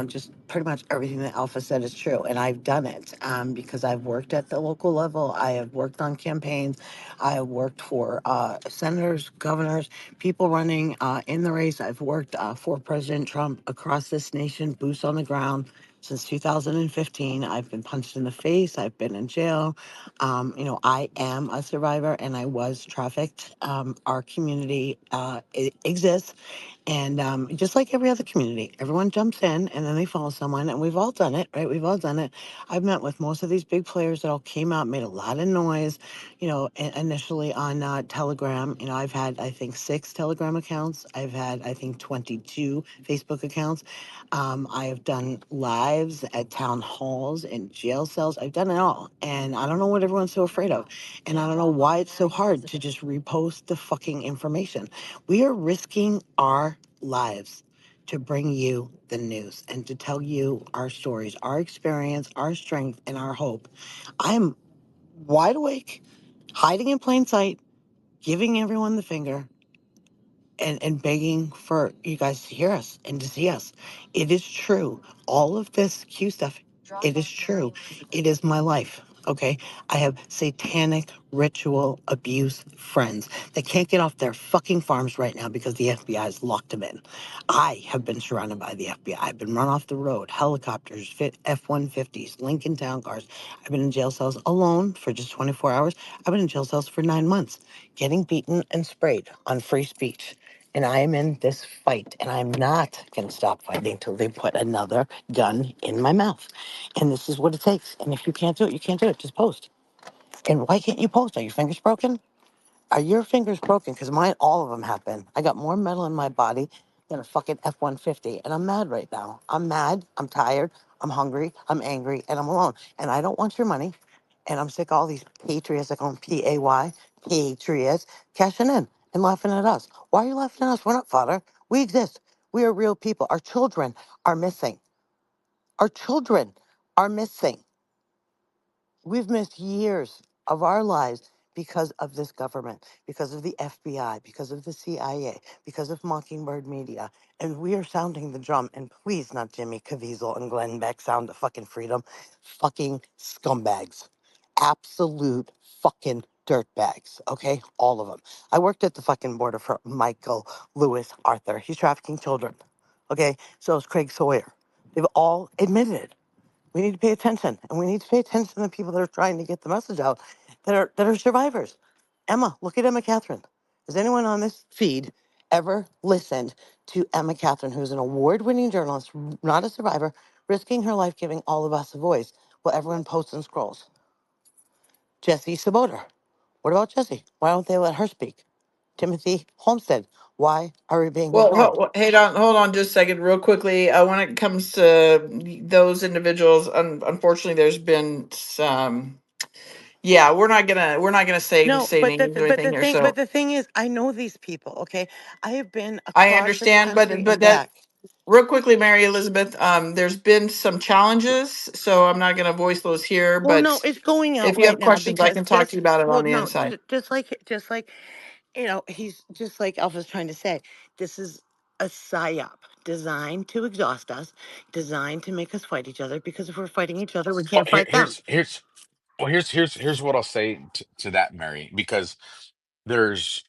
just pretty much everything that Alpha said is true. And I've done it because I've worked at the local level. I have worked on campaigns. I have worked for senators, governors, people running in the race. I've worked for President Trump across this nation, boots on the ground. Since 2015, I've been punched in the face. I've been in jail. I am a survivor, and I was trafficked. Our community exists, and just like every other community, everyone jumps in and then they follow someone, and we've all done it, right? We've all done it. I've met with most of these big players that all came out, made a lot of noise, initially on Telegram. I've had, I think, 6 Telegram accounts. I've had, I think, 22 Facebook accounts. I have done lives at town halls and jail cells. I've done it all. And I don't know what everyone's so afraid of. And I don't know why it's so hard to just repost the fucking information. We are risking our lives to bring you the news and to tell you our stories, our experience, our strength, and our hope. I'm wide awake, hiding in plain sight, giving everyone the finger, and begging for you guys to hear us and to see us. It is true. All of this Q stuff, it is true. It is my life. Okay. I have satanic ritual abuse friends that can't get off their fucking farms right now because the FBI has locked them in. I have been surrounded by the FBI. I've been run off the road, helicopters, fit F-150s, Lincoln Town cars. I've been in jail cells alone for just 24 hours. I've been in jail cells for 9 months, getting beaten and sprayed on free speech. And I am in this fight, and I'm not going to stop fighting until they put another gun in my mouth. And this is what it takes. And if you can't do it, you can't do it. Just post. And why can't you post? Are your fingers broken? Are your fingers broken? Because mine, all of them have been. I got more metal in my body than a fucking F-150. And I'm mad right now. I'm mad. I'm tired. I'm hungry. I'm angry. And I'm alone. And I don't want your money. And I'm sick of all these patriots, I call them P-A-Y, patriots, cashing in and laughing at us. Why are you laughing at us? We're not fodder. We exist. We are real people. Our children are missing. Our children are missing. We've missed years of our lives because of this government, because of the FBI, because of the CIA, because of Mockingbird Media. And we are sounding the drum. And please, not Jimmy Caviezel and Glenn Beck sound the fucking freedom. Fucking scumbags. Absolute fucking dirtbags. Okay? All of them. I worked at the fucking border for Michael Lewis Arthur. He's trafficking children. Okay? So is Craig Sawyer. They've all admitted it. We need to pay attention, and we need to pay attention to the people that are trying to get the message out, that are survivors. Emma, look at Emma Catherine. Has anyone on this feed ever listened to Emma Catherine, who's an award-winning journalist, not a survivor, risking her life, giving all of us a voice? Well, everyone posts and scrolls. Jesse Saboter. What about Jesse? Why don't they let her speak? Timothy Homestead. Why are we being Well, ignored? hold on just a second, real quickly. When it comes to those individuals, unfortunately, there's been some. Yeah, we're not gonna No, say names or anything here. but So the thing is, I know these people. Okay, I have been I across this understand, country but and that back. real quickly, Mary Elizabeth. There's been some challenges, so I'm not gonna voice those here. Well, no, But it's going out if you right have now questions, I because can talk to you about it on the no, inside. just like he's just like Alpha's trying to say. This is a psyop designed to exhaust us, designed to make us fight each other. Because if we're fighting each other, we Well, can't fight them. here's what I'll say to that, Mary, because there's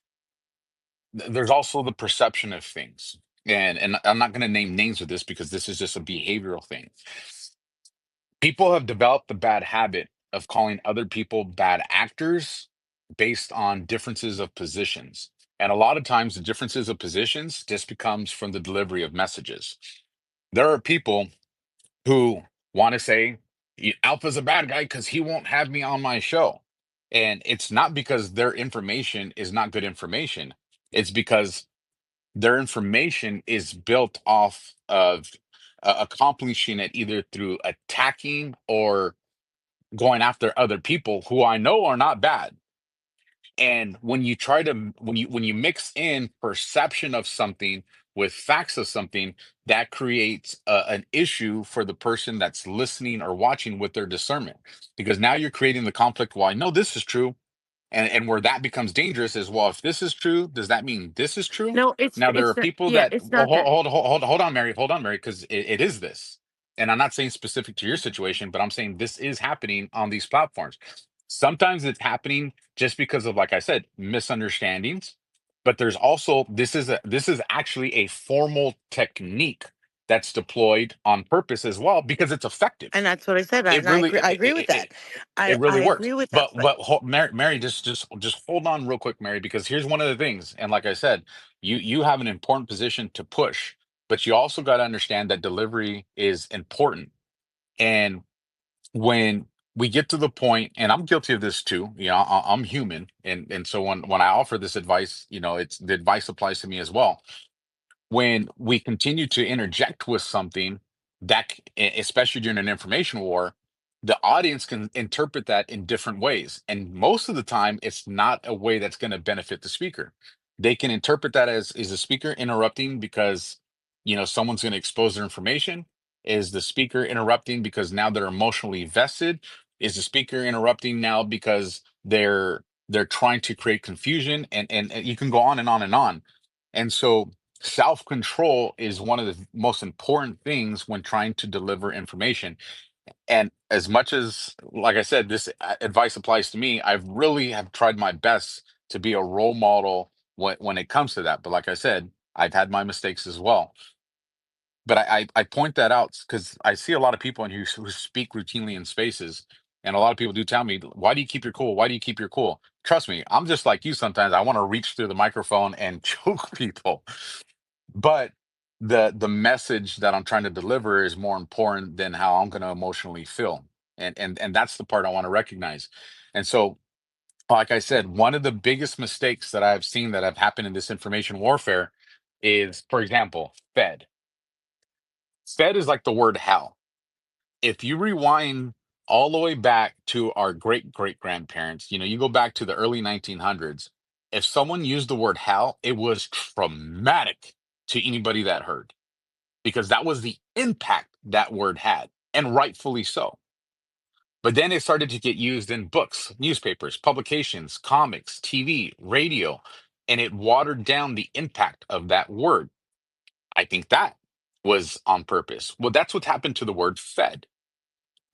there's also the perception of things, and I'm not going to name names with this because this is just a behavioral thing. People have developed the bad habit of calling other people bad actors based on differences of positions. And a lot of times the differences of positions just becomes from the delivery of messages. There are people who want to say Alpha's a bad guy because he won't have me on my show. And it's not because their information is not good information. It's because their information is built off of accomplishing it either through attacking or going after other people who I know are not bad. And when you try to when you mix in perception of something with facts of something, that creates an issue for the person that's listening or watching with their discernment, because now you're creating the conflict. Well, I know this is true, and where that becomes dangerous is, well, if this is true, does that mean this is true? No, Now there are people yeah, that, it's well, not that. hold on, Mary, because it is this. And I'm not saying specific to your situation, but I'm saying this is happening on these platforms. Sometimes it's happening just because of, like I said, misunderstandings. But there's also, this is actually a formal technique that's deployed on purpose as well because it's And effective. that's what I said. It And I really agree. I agree with that. it I really works. agree with that. But But Mary, just hold on real quick, Mary, because here's one of the things. And like I said, you have an important position to push, but you also got to understand that delivery is important. And when we get to the point, and I'm guilty of this too, I'm human, and so when I offer this advice, it's the advice applies to me as well. When we continue to interject with something especially during an information war, the audience can interpret that in different ways, and most of the time it's not a way that's going to benefit the speaker. They can interpret that as, is the speaker interrupting because someone's going to expose their information? Is the speaker interrupting because now they're emotionally vested? Is the speaker interrupting now because they're trying to create confusion? And you can go on and on and on. And so self control is one of the most important things when trying to deliver information. And as much as, like I said, this advice applies to me, I really have tried my best to be a role model when it comes to that. But like I said, I've had my mistakes as well. But I point that out because I see a lot of people in here who speak routinely in spaces. And a lot of people do tell me, why do you keep your cool? Why do you keep your cool? Trust me, I'm just like you sometimes. I want to reach through the microphone and choke people, but the message that I'm trying to deliver is more important than how I'm going to emotionally feel. And that's the part I want to recognize. And so, like I said, one of the biggest mistakes that I've seen that have happened in this information warfare is, for example, fed is like the word hell. If you rewind all the way back to our great great grandparents, you go back to the early 1900s, if someone used the word hell, it was traumatic to anybody that heard, because that was the impact that word had, and rightfully so. But then it started to get used in books, newspapers, publications, comics, TV, radio, and it watered down the impact of that word. I think that was on purpose. Well, that's what happened to the word Fed.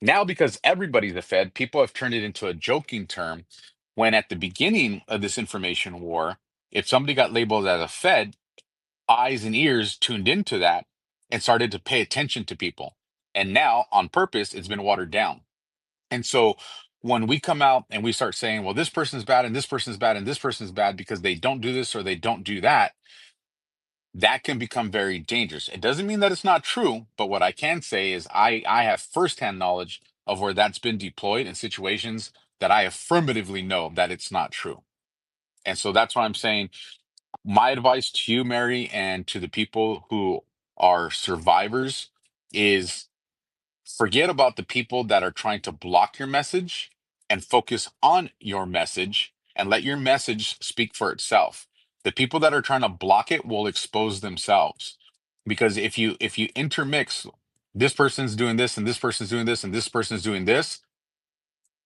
Now, because everybody's a Fed, people have turned it into a joking term. When at the beginning of this information war, if somebody got labeled as a Fed, eyes and ears tuned into that and started to pay attention to people. And now, on purpose, it's been watered down. And so when we come out and we start saying, well, this person's bad and this person's bad and this person's bad because they don't do this or they don't do that, that can become very dangerous. It doesn't mean that it's not true, but what I can say is I have firsthand knowledge of where that's been deployed in situations that I affirmatively know that it's not true. And so that's why I'm saying my advice to you, Mary, and to the people who are survivors is forget about the people that are trying to block your message and focus on your message and let your message speak for itself. The people that are trying to block it will expose themselves. Because if you intermix this person's doing this and this person's doing this and this person's doing this,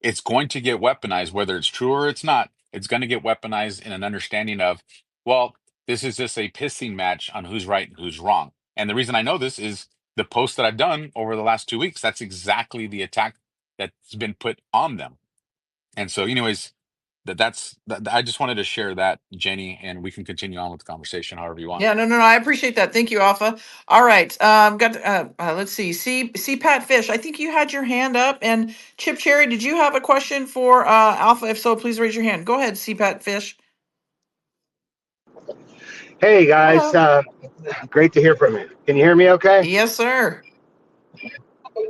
it's going to get weaponized, whether it's true or it's not. It's going to get weaponized in an understanding of, well, this is just a pissing match on who's right and who's wrong. And the reason I know this is the posts that I've done over the last 2 weeks. That's exactly the attack that's been put on them. And so, anyways, I just wanted to share that, Jenny, and we can continue on with the conversation however you want. Yeah, no, I appreciate that. Thank you, Alpha. All right, got let's see, Pat Fish. I think you had your hand up, and Chip Cherry, did you have a question for Alpha? If so, please raise your hand. Go ahead, Pat Fish. Hey guys, Hello. great to hear from you. Can you hear me okay? Yes, sir.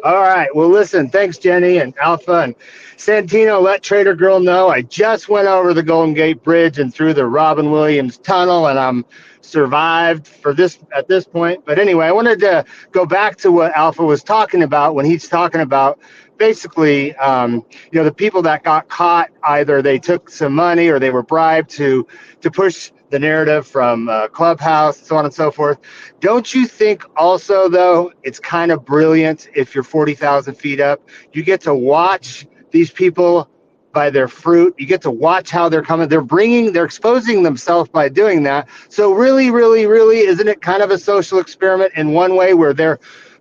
All right. Well, listen, thanks, Jenny and Alpha and Santino. Let Trader Girl know I just went over the Golden Gate Bridge and through the Robin Williams Tunnel, and I'm survived for this at this point. But anyway, I wanted to go back to what Alpha was talking about when he's talking about basically, the people that got caught, either they took some money or they were bribed to push the narrative from Clubhouse, so on and so forth. Don't you think also, though, it's kind of brilliant if you're 40,000 feet up, you get to watch these people by their fruit. You get to watch how they're coming. They're exposing themselves by doing that. So really, really, really, isn't it kind of a social experiment in one way where they're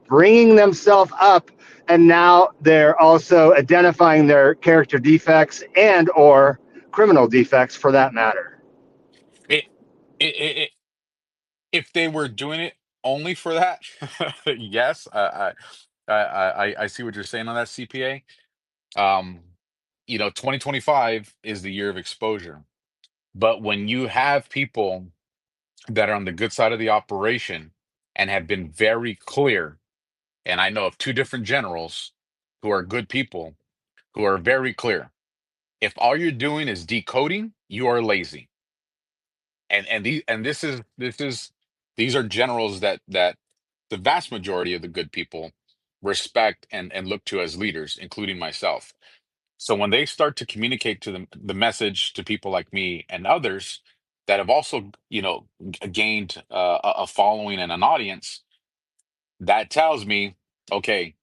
bringing themselves up and now they're also identifying their character defects and or criminal defects for that matter? It, it, if they were doing it only for that, yes, I see what you're saying on that, CPA. 2025 is the year of exposure. But when you have people that are on the good side of the operation and have been very clear, and I know of two different generals who are good people who are very clear. If all you're doing is decoding, you are lazy. And these are generals that the vast majority of the good people respect and look to as leaders, including myself. So when they start to communicate to the message to people like me and others that have also, gained a following and an audience, that tells me, okay,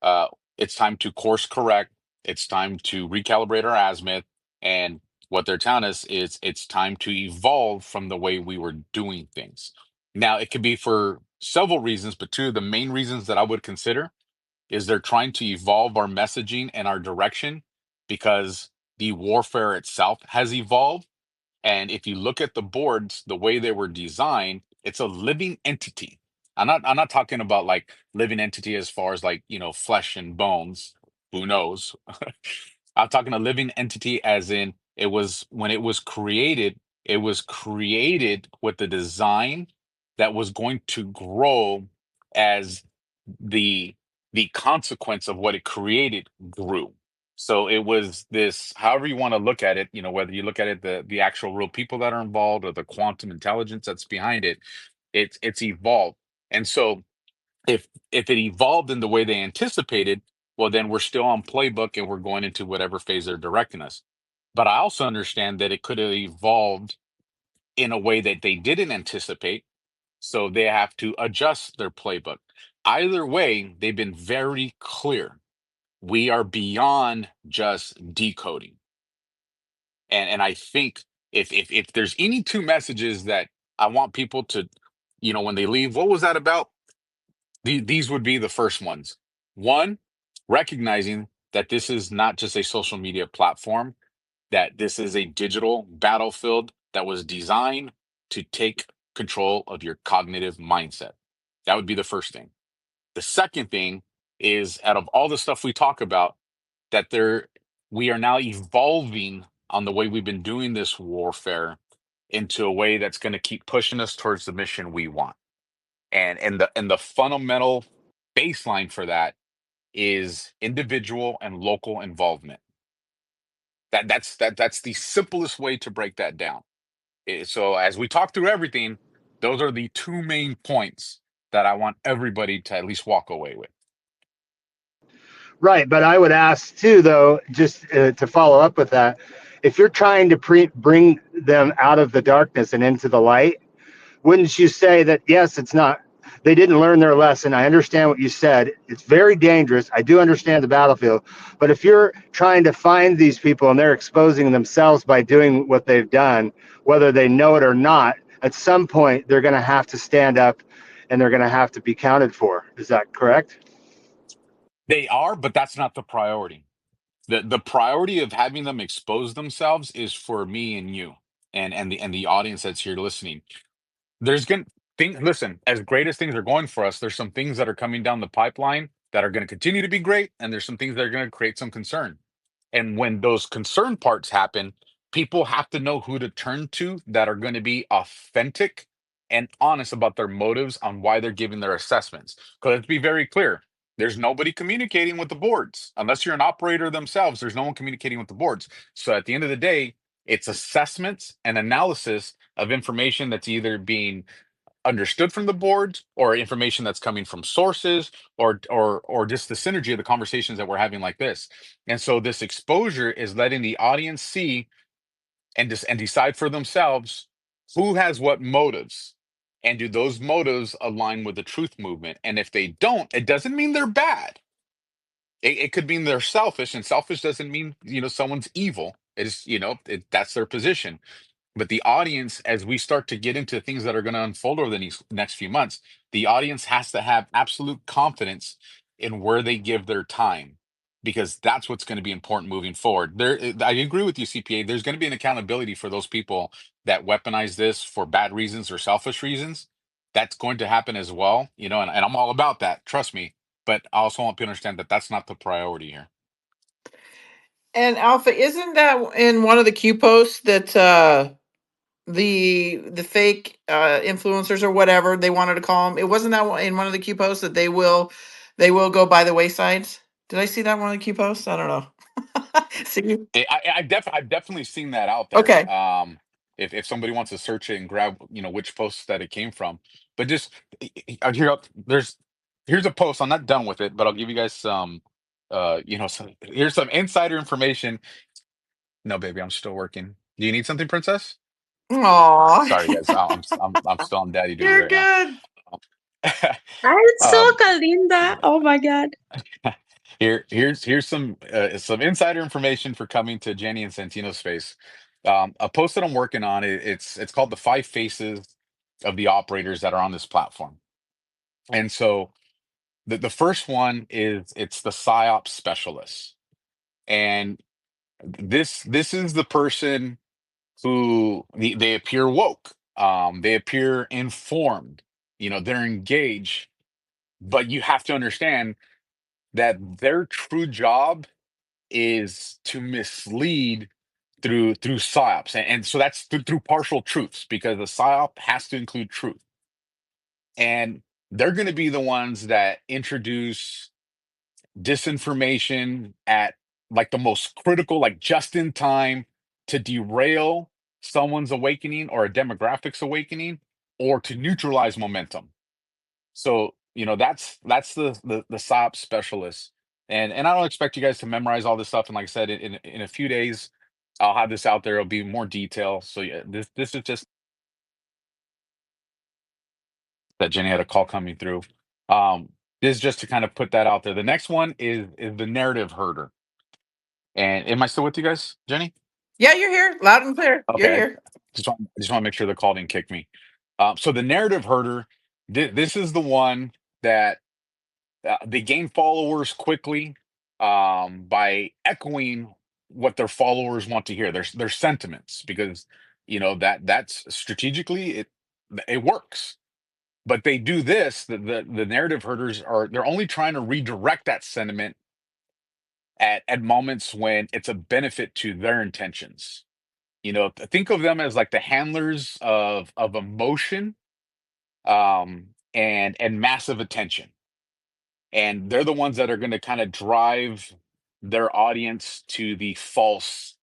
uh, it's time to course correct. It's time to recalibrate our azimuth. And what they're telling us is it's time to evolve from the way we were doing things. Now, it could be for several reasons, but two of the main reasons that I would consider is they're trying to evolve our messaging and our direction because the warfare itself has evolved. And if you look at the boards, the way they were designed, it's a living entity. I'm not talking about like living entity as far as like, flesh and bones. Who knows? I'm talking a living entity as in it was when it was created with the design that was going to grow as the the consequence of what it created grew. So it was this, however you want to look at it, whether you look at it the actual real people that are involved or the quantum intelligence that's behind it, it's evolved. And so if it evolved in the way they anticipated, well then we're still on playbook and we're going into whatever phase they're directing us. But I also understand that it could have evolved in a way that they didn't anticipate, so they have to adjust their playbook. Either way, they've been very clear We are beyond just decoding. And I think if there's any two messages that I want people to, when they leave, what was that about? These would be the first ones. One, recognizing that this is not just a social media platform, that this is a digital battlefield that was designed to take control of your cognitive mindset. That would be the first thing. The second thing is, out of all the stuff we talk about, that we are now evolving on the way we've been doing this warfare into a way that's going to keep pushing us towards the mission we want. And the fundamental baseline for that is individual and local involvement. That's the simplest way to break that down. So as we talk through everything, those are the two main points that I want everybody to at least walk away with. Right, but I would ask too, though, just to follow up with that, if you're trying to bring them out of the darkness and into the light, wouldn't you say that, yes, it's not, they didn't learn their lesson? I understand what you said. It's very dangerous. I do understand the battlefield. But if you're trying to find these people and they're exposing themselves by doing what they've done, whether they know it or not, at some point they're going to have to stand up and they're going to have to be counted for. Is that correct? They are, but that's not the priority. The priority of having them expose themselves is for me and you and the audience that's here listening. There's going things, listen, as great as things are going for us, there's some things that are coming down the pipeline that are going to continue to be great, and there's some things that are going to create some concern. And when those concern parts happen, people have to know who to turn to that are going to be authentic and honest about their motives on why they're giving their assessments. Because let's be very clear, there's nobody communicating with the boards. Unless you're an operator themselves, there's no one communicating with the boards. So at the end of the day, it's assessments and analysis of information that's either being understood from the boards or information that's coming from sources or just the synergy of the conversations that we're having like this. And so this exposure is letting the audience see and decide for themselves who has what motives, and do those motives align with the truth movement. And if they don't, it doesn't mean they're bad. It could mean they're selfish, and selfish doesn't mean someone's evil. It is, that's their position. But the audience, as we start to get into things that are going to unfold over the next few months, the audience has to have absolute confidence in where they give their time, because that's what's going to be important moving forward. I agree with you, CPA. There's going to be an accountability for those people that weaponize this for bad reasons or selfish reasons. That's going to happen as well, and I'm all about that. Trust me. But I also want people to understand that that's not the priority here. And Alpha, isn't that in one of the Q posts that the fake influencers or whatever they wanted to call them? It wasn't that in one of the Q posts that they will go by the waysides. Did I see that one of the Q posts? I don't know. See? I've definitely seen that out there. Okay. If somebody wants to search it and grab, which post that it came from, but just here, here's a post. I'm not done with it, but I'll give you guys here's some insider information. No, baby, I'm still working. Do you need something, princess? Sorry, Aw. guys. I'm still on daddy duty You're right now. good. I'm so um, Kalinda. Oh my God. here's some insider information for coming to Jenny and Santino's space. A post that I'm working on. It's called the 5 faces of the operators that are on this platform. And so the first one is, it's the psyop specialist, and this is the person who they appear woke, they appear informed, they're engaged, but you have to understand that their true job is to mislead through psyops, and so that's through partial truths, because the psyop has to include truth, and they're going to be the ones that introduce disinformation at like the most critical, like just in time, to derail someone's awakening or a demographic's awakening, or to neutralize momentum. So, that's the SOP specialist. And I don't expect you guys to memorize all this stuff. And like I said, in a few days, I'll have this out there. It'll be more detail. So yeah, this is just that Jenny had a call coming through. This is just to kind of put that out there. The next one is the narrative herder. And am I still with you guys, Jenny? Yeah, you're here, loud and clear. You're Okay, here. just want to make sure the call didn't kick me. So the narrative herder, this is the one that they gain followers quickly by echoing what their followers want to hear, their sentiments, because that's strategically it works. But they do this. The narrative herders they're only trying to redirect that sentiment at moments when it's a benefit to their intentions. Think of them as like the handlers of emotion, and massive attention, and they're the ones that are going to kind of drive their audience to the false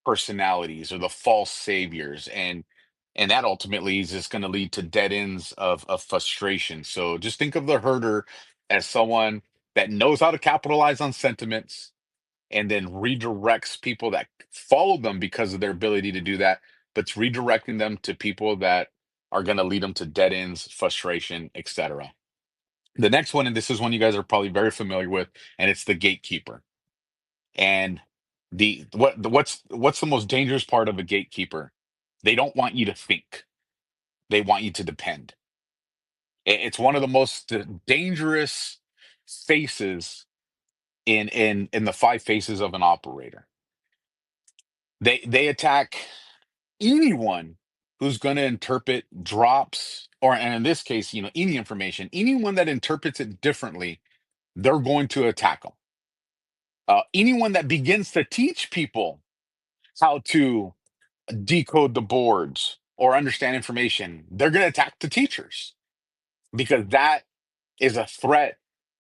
personalities or the false saviors, and that ultimately is just going to lead to dead ends of frustration. So just think of the herder as someone that knows how to capitalize on sentiments and then redirects people that follow them because of their ability to do that, but it's redirecting them to people that are going to lead them to dead ends, frustration, etc. The next one, and this is one you guys are probably very familiar with, and it's the gatekeeper. And what's the most dangerous part of a gatekeeper? They don't want you to think. They want you to depend. It's one of the most dangerous faces in the five faces of an operator. They attack anyone who's going to interpret drops, or and in this case, any information, anyone that interprets it differently, they're going to attack them. Anyone that begins to teach people how to decode the boards or understand information, they're going to attack the teachers because that is a threat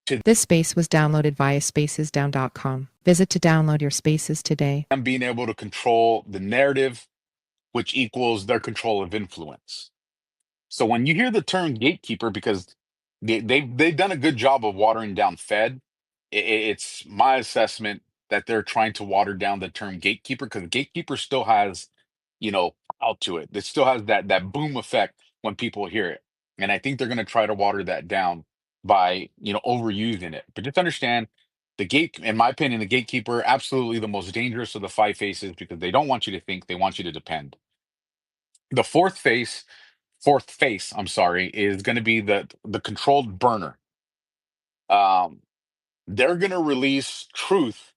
to This space was downloaded via spacesdown.com. Visit to download your spaces today. them being able to control the narrative, which equals their control of influence. So when you hear the term gatekeeper, because they've done a good job of watering down Fed, it's my assessment that they're trying to water down the term gatekeeper because gatekeeper still has, out to it. It still has that boom effect when people hear it, and I think they're going to try to water that down by overusing it. But just understand, in my opinion, the gatekeeper absolutely the most dangerous of the five faces because they don't want you to think, they want you to depend. The fourth face, I'm sorry, is going to be the controlled burner. Um, they're going to release truth,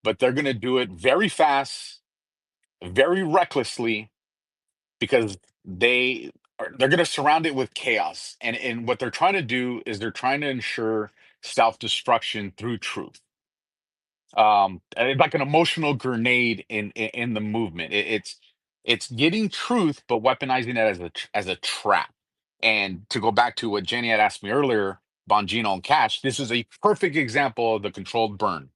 but they're going to do it very fast, very recklessly, because they're going to surround it with chaos. And what they're trying to do is they're trying to ensure self-destruction through truth. And it's like an emotional grenade in the movement. It's getting truth, but weaponizing it as a trap. And to go back to what Jenny had asked me earlier, Bongino and Cash, this is a perfect example of the controlled burn.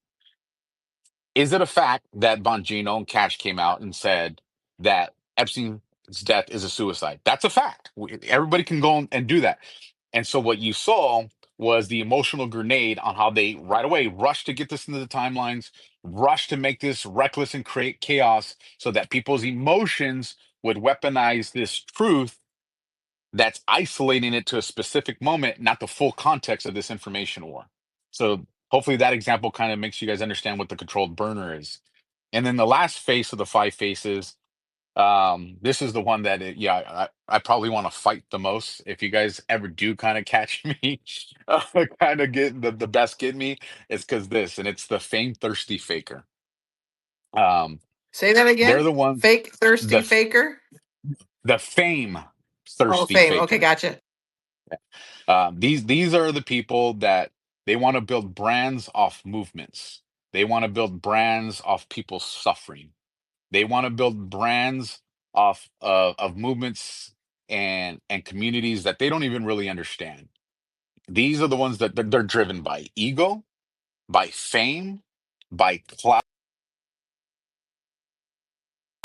Is it a fact that Bongino and Cash came out and said that Epstein's death is a suicide? That's a fact. Everybody can go and do that. And so what you saw was the emotional grenade on how they right away rushed to get this into the timelines, rushed to make this reckless and create chaos so that people's emotions would weaponize this truth that's isolating it to a specific moment, not the full context of this information war. So hopefully that example kind of makes you guys understand what the controlled burner is. And then the last face of the five faces, this is the one that I probably want to fight the most. If you guys ever do kind of catch me, kind of get the best get me, it's because and it's the fame thirsty faker. Say that They're again. the ones Fake, thirsty the faker. the fame Oh, thirsty fame. Okay, faker. gotcha. These are the people that they want to build brands off movements. They want to build brands off people suffering. They want to build brands off of movements and communities that they don't even really understand. These are the ones that they're driven by ego, by fame, by clout.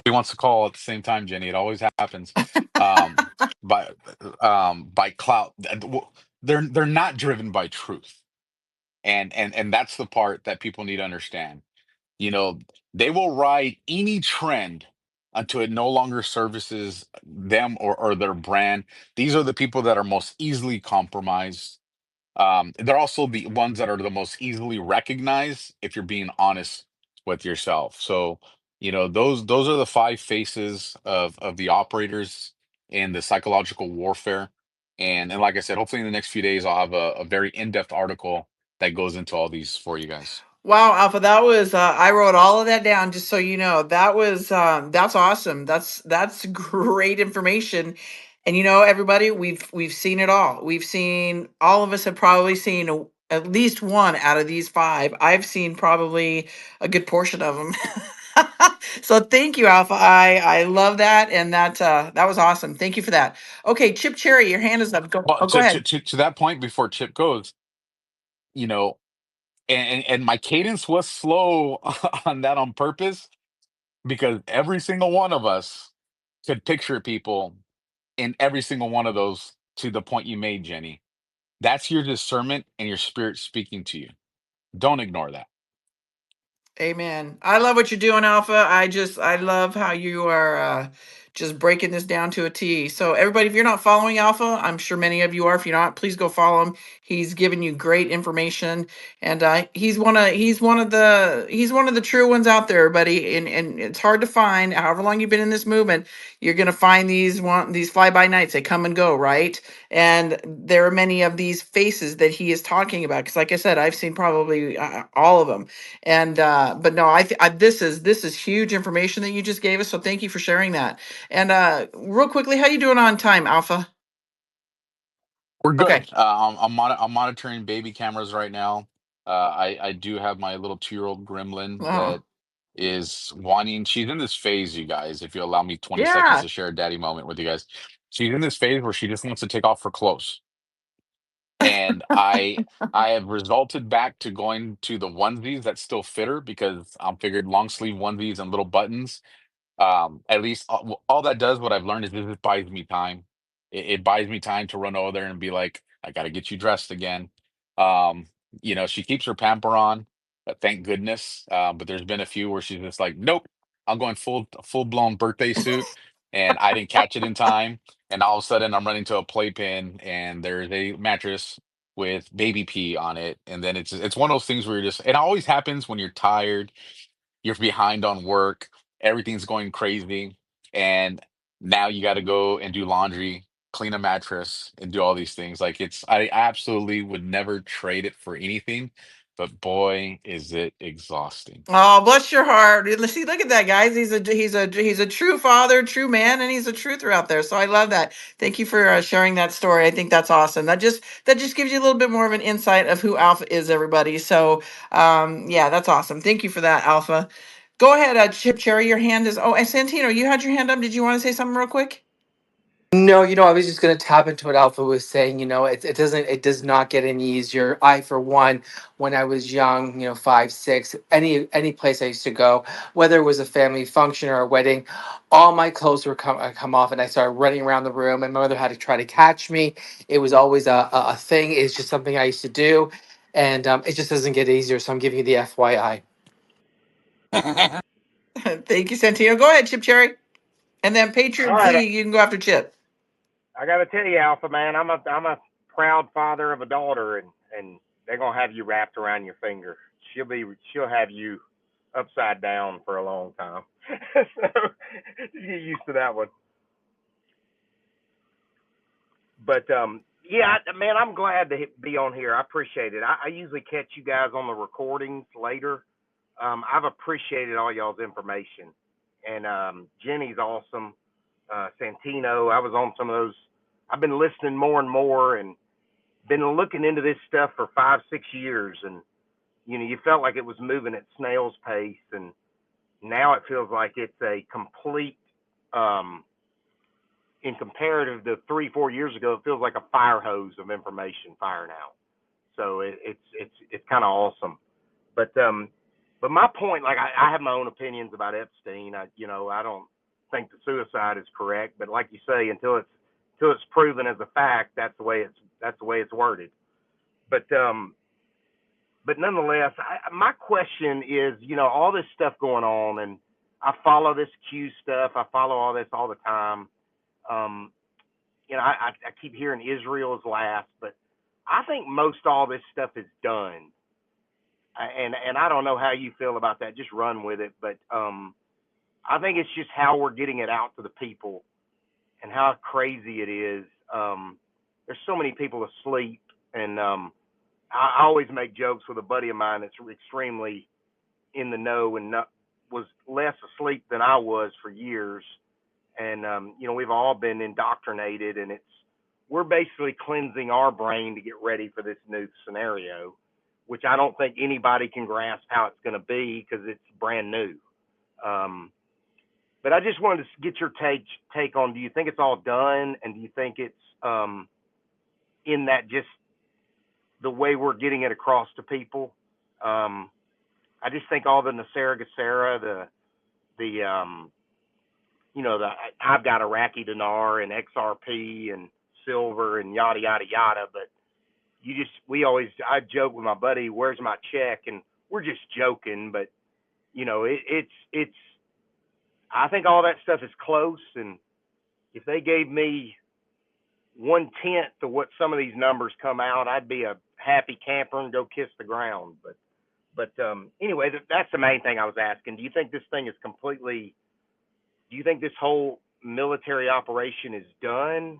He wants to call at the same time, Jenny. It always happens. Um, by clout. They're not driven by truth. And that's the part that people need to understand. You know, they will ride any trend until it no longer services them or their brand. These are the people that are most easily compromised. They're also the ones that are the most easily recognized if you're being honest with yourself. So, those are the five faces of the operators in the psychological warfare. And like I said, hopefully in the next few days I'll have a very in-depth article that goes into all these for you guys. Wow, Alpha, that was I wrote all of that down just so you know. That was that's awesome. That's great information. And everybody, we've seen it all. We've seen all of us have probably seen at least one out of these five. I've seen probably a good portion of them. So thank you, Alpha. I love that, and that was awesome. Thank you for that. Okay, Chip Cherry, your hand is up. Go, Well, oh, go ahead. to that point, before Chip goes, you know, and my cadence was slow on that on purpose, because every single one of us could picture people in every single one of those, to the point you made, Jenny. That's your discernment and your spirit speaking to you. Don't ignore that. Amen. I love what you're doing, Alpha. I love how you are just breaking this down to a T. So everybody, if you're not following Alpha, I'm sure many of you are. If you're not, please go follow him. He's giving you great information, and he's one of the true ones out there, buddy. And it's hard to find. However long you've been in this movement, you're gonna find these fly by nights. They come and go, right? And there are many of these faces that he is talking about. Because, like I said, I've seen probably all of them. And but no, this is huge information that you just gave us. So thank you for sharing that. And real quickly, how you doing on time, Alpha? We're Okay. good. I'm monitoring baby cameras right now. I do have my little 2-year-old gremlin Oh, that is wanting. She's in this phase, you guys. If you allow me 20 seconds yeah. to share a daddy moment with you guys, she's in this phase where she just wants to take off her clothes, and I have resulted back to going to the onesies that still fit her, because I'm figured long sleeve onesies and little buttons, at least all that does, what I've learned, is this buys me time. It buys me time to run over there and be like, I got to get you dressed again. um she keeps her pamper on, thank goodness. But there's been a few where she's just like, nope, I'm going full blown birthday suit, and I didn't catch it in time, and all of a sudden I'm running to a playpen and there's a mattress with baby pee on it. And then it's one of those things where you're just, it always happens when you're tired, you're behind on work, everything's going crazy, and now you got to go and do laundry, clean a mattress, and do all these things. Like, I absolutely would never trade it for anything, but boy, is it exhausting. Oh, bless your heart. See, look at that, guys. He's a true father, true man, and he's a truther out there. So I love that. Thank you for sharing that story. I think that's awesome. That just gives you a little bit more of an insight of who Alpha is, everybody. So yeah, that's awesome. Thank you for that, Alpha. Go ahead, Chip Cherry. Your hand is. Oh, and Santino, you had your hand up. Did you want to say something real quick? No, I was just going to tap into what Alpha was saying. It does not get any easier. I, for one, when I was young, 5, 6, any place I used to go, whether it was a family function or a wedding, all my clothes were come off, and I started running around the room, and my mother had to try to catch me. It was always a thing. It's just something I used to do, and it just doesn't get easier. So I'm giving you the FYI. Thank you, Santino. Go ahead, Chip Cherry. And then All Patriot right, Z, you can go after Chip. I got to tell you, Alpha man, I'm a proud father of a daughter, and they're gonna have you wrapped around your finger. She'll have you upside down for a long time. So get used to that one. But yeah, man, I'm glad to be on here. I appreciate it. I usually catch you guys on the recordings later. I've appreciated all y'all's information, and Jenny's awesome. Santino, I was on some of those. I've been listening more and more, and been looking into this stuff for 5, 6 years, and you felt like it was moving at snail's pace, and now it feels like it's a complete, um, in comparative to 3, 4 years ago, it feels like a fire hose of information firing out. So it's kind of awesome. But my point, like I have my own opinions about Epstein. I don't think the suicide is correct, but like you say, until it's proven as a fact, that's the way it's worded. But nonetheless, my question is, all this stuff going on, and I follow this Q stuff. I follow all this all the time. Um, I keep hearing Israel is last, but I think most all this stuff is done. And I don't know how you feel about that. Just run with it. But I think it's just how we're getting it out to the people and how crazy it is. There's so many people asleep, and I always make jokes with a buddy of mine that's extremely in the know and was less asleep than I was for years. And we've all been indoctrinated, and we're basically cleansing our brain to get ready for this new scenario, which I don't think anybody can grasp how it's going to be because it's brand new. But I just wanted to get your take on: do you think it's all done, and do you think it's in that just the way we're getting it across to people? I just think all the Nasera Gesera, the the I've got Iraqi dinar and XRP and silver and yada yada yada. But I joke with my buddy, where's my check? And we're just joking, but it's I think all that stuff is close. And if they gave me 1/10 of what some of these numbers come out, I'd be a happy camper and go kiss the ground. But anyway, that's the main thing I was asking. Do you think this thing is completely? Do you think this whole military operation is done,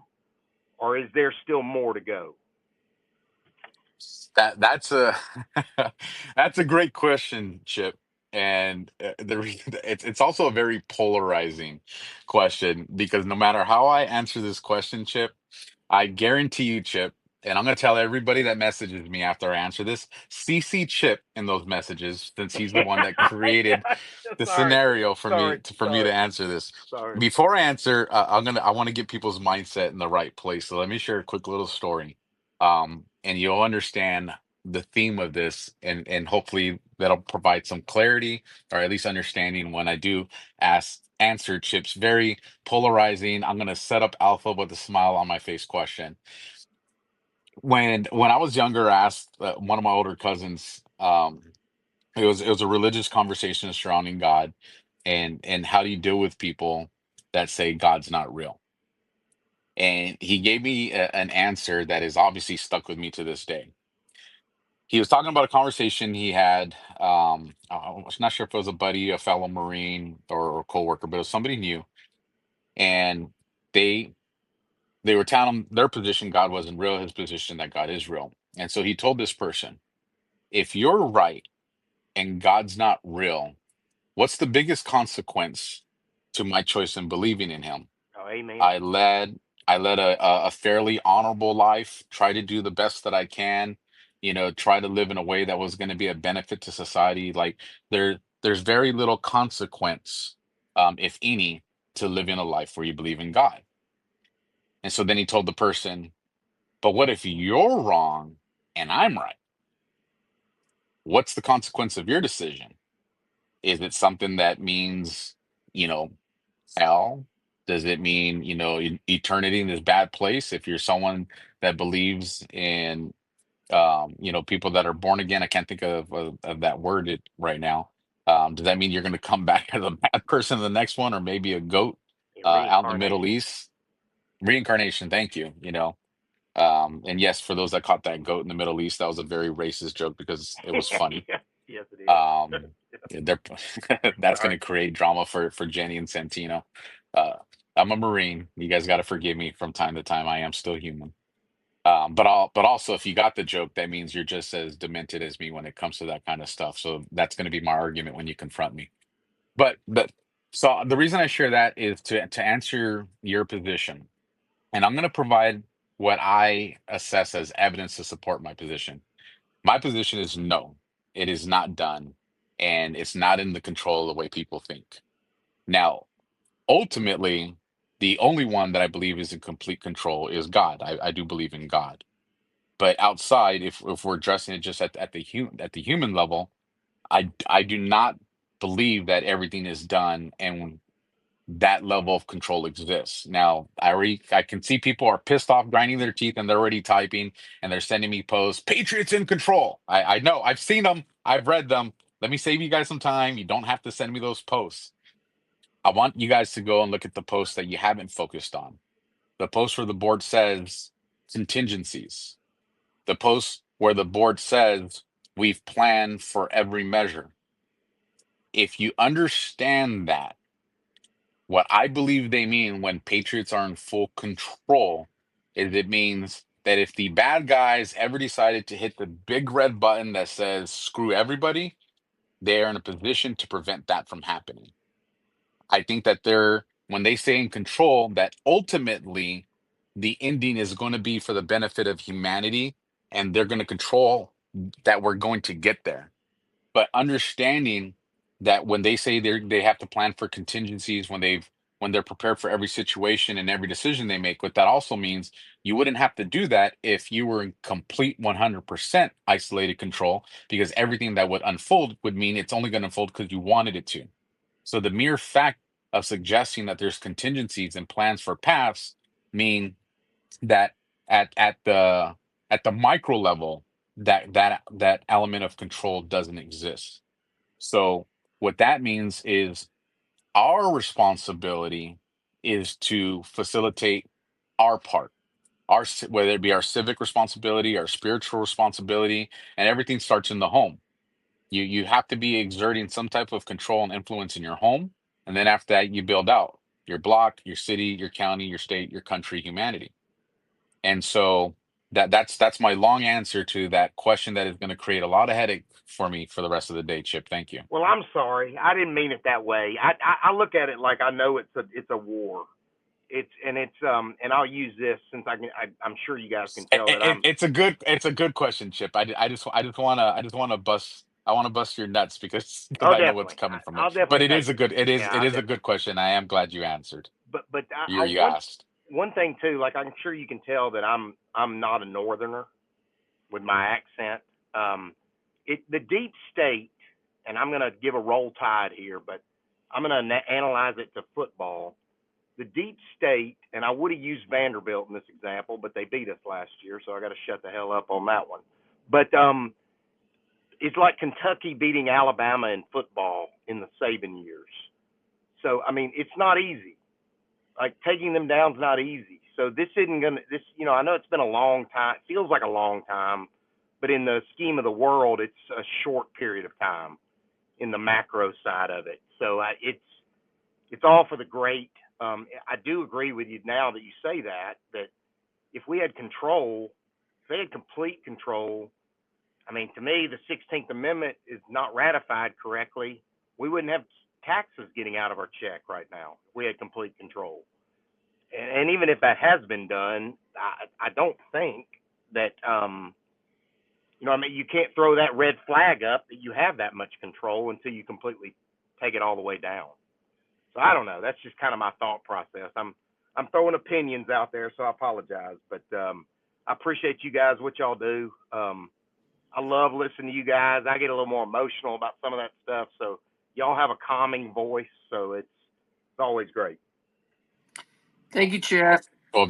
or is there still more to go? That's a that's a great question, Chip. And it's also a very polarizing question because no matter how I answer this question, Chip, I guarantee you, Chip, and I'm going to tell everybody that messages me after I answer this, CC Chip in those messages, since he's the one that created Yeah, the sorry, scenario for sorry, for me to sorry, answer this. sorry. Before I answer, I want to get people's mindset in the right place. So let me share a quick little story, and you'll understand the theme of this, and hopefully that'll provide some clarity or at least understanding when I do answer Chip's very polarizing. I'm going to set up Alpha with a smile on my face question. When I was younger, I asked one of my older cousins. It was a religious conversation surrounding God, and how do you deal with people that say God's not real? And he gave me an answer that is obviously stuck with me to this day. He was talking about a conversation he had. I was not sure if it was a buddy, a fellow Marine, or a coworker, but it was somebody new, and they they were telling him their position God wasn't real, his position that God is real. And so he told this person, if you're right and God's not real, what's the biggest consequence to my choice in believing in him? Oh, amen. I led I led a fairly honorable life, try to do the best that I can, try to live in a way that was going to be a benefit to society. Like there's very little consequence, if any, to living a life where you believe in God. And so then he told the person, but what if you're wrong and I'm right? What's the consequence of your decision? Is it something that means, you know, hell? Does it mean, eternity in this bad place? If you're someone that believes in, people that are born again, I can't think of that word right now. Does that mean you're going to come back as a bad person in the next one, or maybe a goat Yeah, out in the Middle reincarnation. East? Reincarnation. Thank you. And yes, for those that caught that goat in the Middle East, that was a very racist joke because it was funny. Yeah, yes, it is. Um, yeah, they're that's going Sorry. to create drama for Jenny and Santino. Uh, I'm a Marine. You guys got to forgive me from time to time. I am still human. But also, if you got the joke, that means you're just as demented as me when it comes to that kind of stuff. So that's going to be my argument when you confront me. But so the reason I share that is to answer your position, and I'm going to provide what I assess as evidence to support my position. My position is no, it is not done, and it's not in the control of the way people think. Now, ultimately, the only one that I believe is in complete control is God. I do believe in God. But outside, if we're addressing it just at the human level, I do not believe that everything is done and that level of control exists. Now, I can see people are pissed off, grinding their teeth, and they're already typing and they're sending me posts. Patriots in control. I know. I've seen them. I've read them. Let me save you guys some time. You don't have to send me those posts. I want you guys to go and look at the posts that you haven't focused on. The post where the board says contingencies. The post where the board says we've planned for every measure. If you understand that, what I believe they mean when Patriots are in full control is it means that if the bad guys ever decided to hit the big red button that says screw everybody, they are in a position to prevent that from happening. I think that when they say in control, that ultimately the ending is going to be for the benefit of humanity, and they're going to control that we're going to get there. But understanding that when they say they have to plan for contingencies when they're prepared for every situation and every decision they make, what that also means you wouldn't have to do that if you were in complete 100% isolated control, because everything that would unfold would mean it's only going to unfold because you wanted it to. So the mere fact of suggesting that there's contingencies and plans for paths mean that at the micro level, that element of control doesn't exist. So what that means is our responsibility is to facilitate our part, whether it be our civic responsibility, our spiritual responsibility, and everything starts in the home. You have to be exerting some type of control and influence in your home, and then after that, you build out your block, your city, your county, your state, your country, humanity. And so that's my long answer to that question that is going to create a lot of headache for me for the rest of the day, Chip. Thank you. Well, I'm sorry. I didn't mean it that way. I look at it like I know it's a war. And I'll use this since I'm sure you guys can tell that I'm It's a good question, Chip. I want to bust your nuts because oh I know what's definitely coming from it. I'll But definitely it take is a it. good it is Yeah, it I is a definitely. good question. I am glad you answered. But You you asked. one thing too, like I'm sure you can tell that I'm not a northerner with my accent. Um, the deep state, and I'm going to give a roll tide here, but I'm going to analyze it to football. The deep state, and I would have used Vanderbilt in this example, but they beat us last year, so I got to shut the hell up on that one. But it's like Kentucky beating Alabama in football in the Saban years. So I mean, it's not easy. Like taking them down's not easy. So this isn't gonna this I know it's been a long time. It feels like a long time, but in the scheme of the world, it's a short period of time in the macro side of it. So it's all for the great. I do agree with you now that you say that if we had control, if they had complete control, I mean, to me, the 16th Amendment is not ratified correctly. We wouldn't have taxes getting out of our check right now if we had complete control. And even if that has been done, I don't think that I mean, you can't throw that red flag up that you have that much control until you completely take it all the way down. So I don't know. That's just kind of my thought process. I'm throwing opinions out there, so I apologize, but I appreciate you guys what y'all do. I love listening to you guys. I get a little more emotional about some of that stuff, so y'all have a calming voice, so it's always great. Thank you, Chip. Well,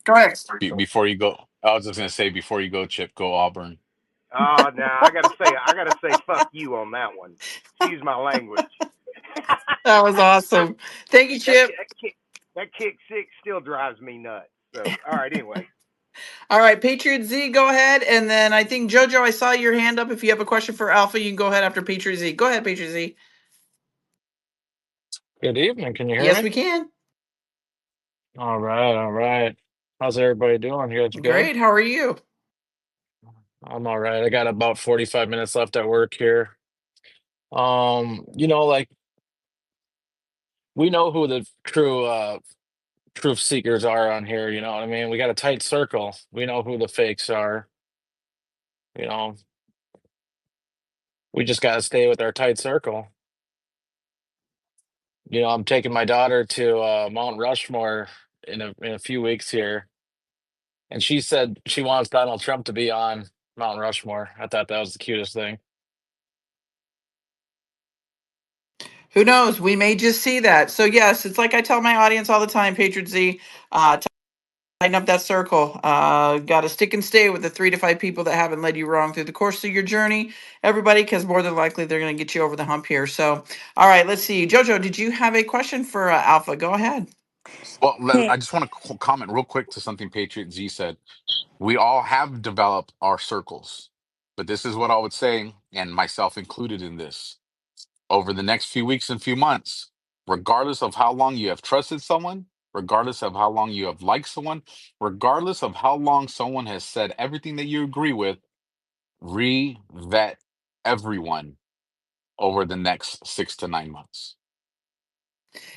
Go ahead. before you go, I was just gonna say before you go, Chip, go Auburn. Oh, now I gotta say, fuck you on that one. Excuse my language. That was awesome. Thank you, that, Chip. that kick six still drives me nuts. So, all right, anyway. All right, Patriot Z, go ahead. And then I think, JoJo, I saw your hand up. If you have a question for Alpha, you can go ahead after Patriot Z. Go ahead, Patriot Z. Good evening. Can you hear Yes, me? we can. All right, all right. How's everybody doing? You guys good? Great. How are you? I'm all right. I got about 45 minutes left at work here. Like we know who the true truth seekers are on here, you know what I mean? We got a tight circle. We know who the fakes are. You know, we just gotta stay with our tight circle. I'm taking my daughter to Mount Rushmore in a few weeks here, and she said she wants Donald Trump to be on Mount Rushmore. I thought that was the cutest thing. Who knows? We may just see that. So, yes, it's like I tell my audience all the time, Patriot Z, tighten up that circle. Got to stick and stay with the 3 to 5 people that haven't led you wrong through the course of your journey, everybody, because more than likely they're going to get you over the hump here. So, all right, let's see. JoJo, did you have a question for Alpha? Go ahead. Well, Hey, I just want to comment real quick to something Patriot Z said. We all have developed our circles, but this is what I would say, and myself included in this. Over the next few weeks and few months, regardless of how long you have trusted someone, regardless of how long you have liked someone, regardless of how long someone has said everything that you agree with, re-vet everyone over the next 6 to 9 months.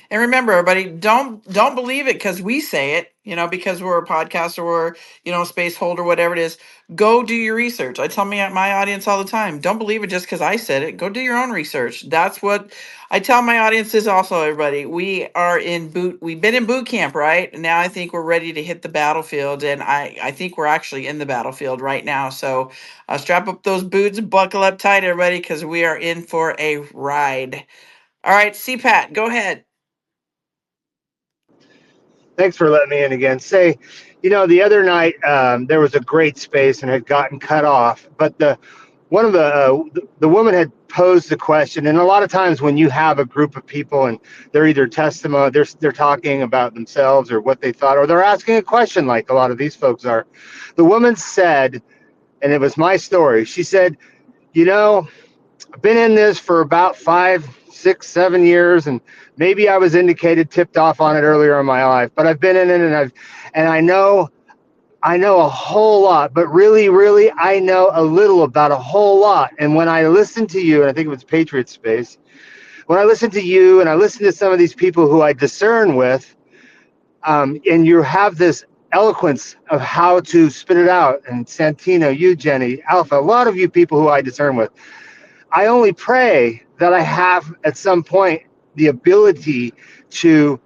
And remember, everybody, don't believe it because we say it, because we're a podcast or we're, space holder, whatever it is. Go do your research. I tell my audience all the time, don't believe it just because I said it. Go do your own research. That's what I tell my audiences also, everybody. We've been in boot camp, right? And now I think we're ready to hit the battlefield. And I think we're actually in the battlefield right now. So strap up those boots, buckle up tight, everybody, because we are in for a ride. All right, CPAT, go ahead. Thanks for letting me in again. Say, the other night there was a great space and had gotten cut off, but the woman had posed the question, and a lot of times when you have a group of people and they're either testimony, they're talking about themselves or what they thought, or they're asking a question like a lot of these folks are. The woman said, and it was my story. She said, you know, I've been in this for about 5, 6, 7 years, and maybe I was tipped off on it earlier in my life, but I've been in it, and I know a whole lot, but really, really, I know a little about a whole lot. And when I listen to you, and I think it was Patriot Space, when I listen to you and I listen to some of these people who I discern with, and you have this eloquence of how to spit it out, and Santino, you, Jenny, Alpha, a lot of you people who I discern with, I only pray that I have at some point the ability to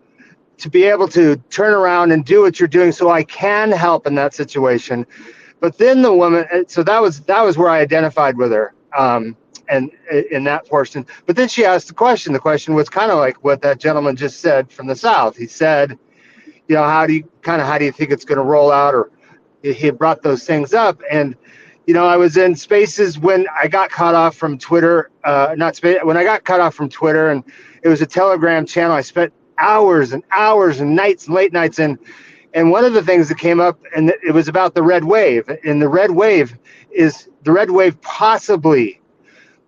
be able to turn around and do what you're doing so I can help in that situation. But then the woman, so that was where I identified with her, and in that portion. But then she asked the question. The question was kind of like what that gentleman just said from the South. He said, how do you think it's going to roll out? Or he brought those things up, and I was in spaces when I got cut off from Twitter. Not space when I got cut off from Twitter, and it was a Telegram channel. I spent hours and hours and nights and late nights in. And one of the things that came up, and it was about the red wave. And the red wave possibly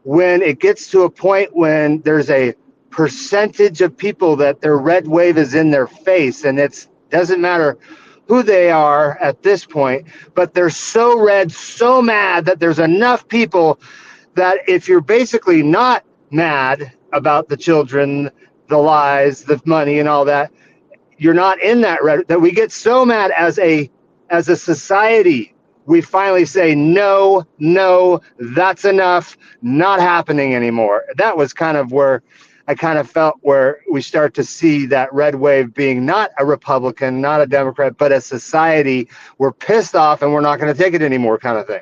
when it gets to a point when there's a percentage of people that their red wave is in their face, and it doesn't matter who they are at this point, but they're so red, so mad that there's enough people that if you're basically not mad about the children, the lies, the money, and all that, you're not in that red, that we get so mad as a society, we finally say no, no, that's enough, not happening anymore. That was kind of where I kind of felt where we start to see that red wave being not a Republican, not a Democrat, but a society. We're pissed off and we're not going to take it anymore, kind of thing.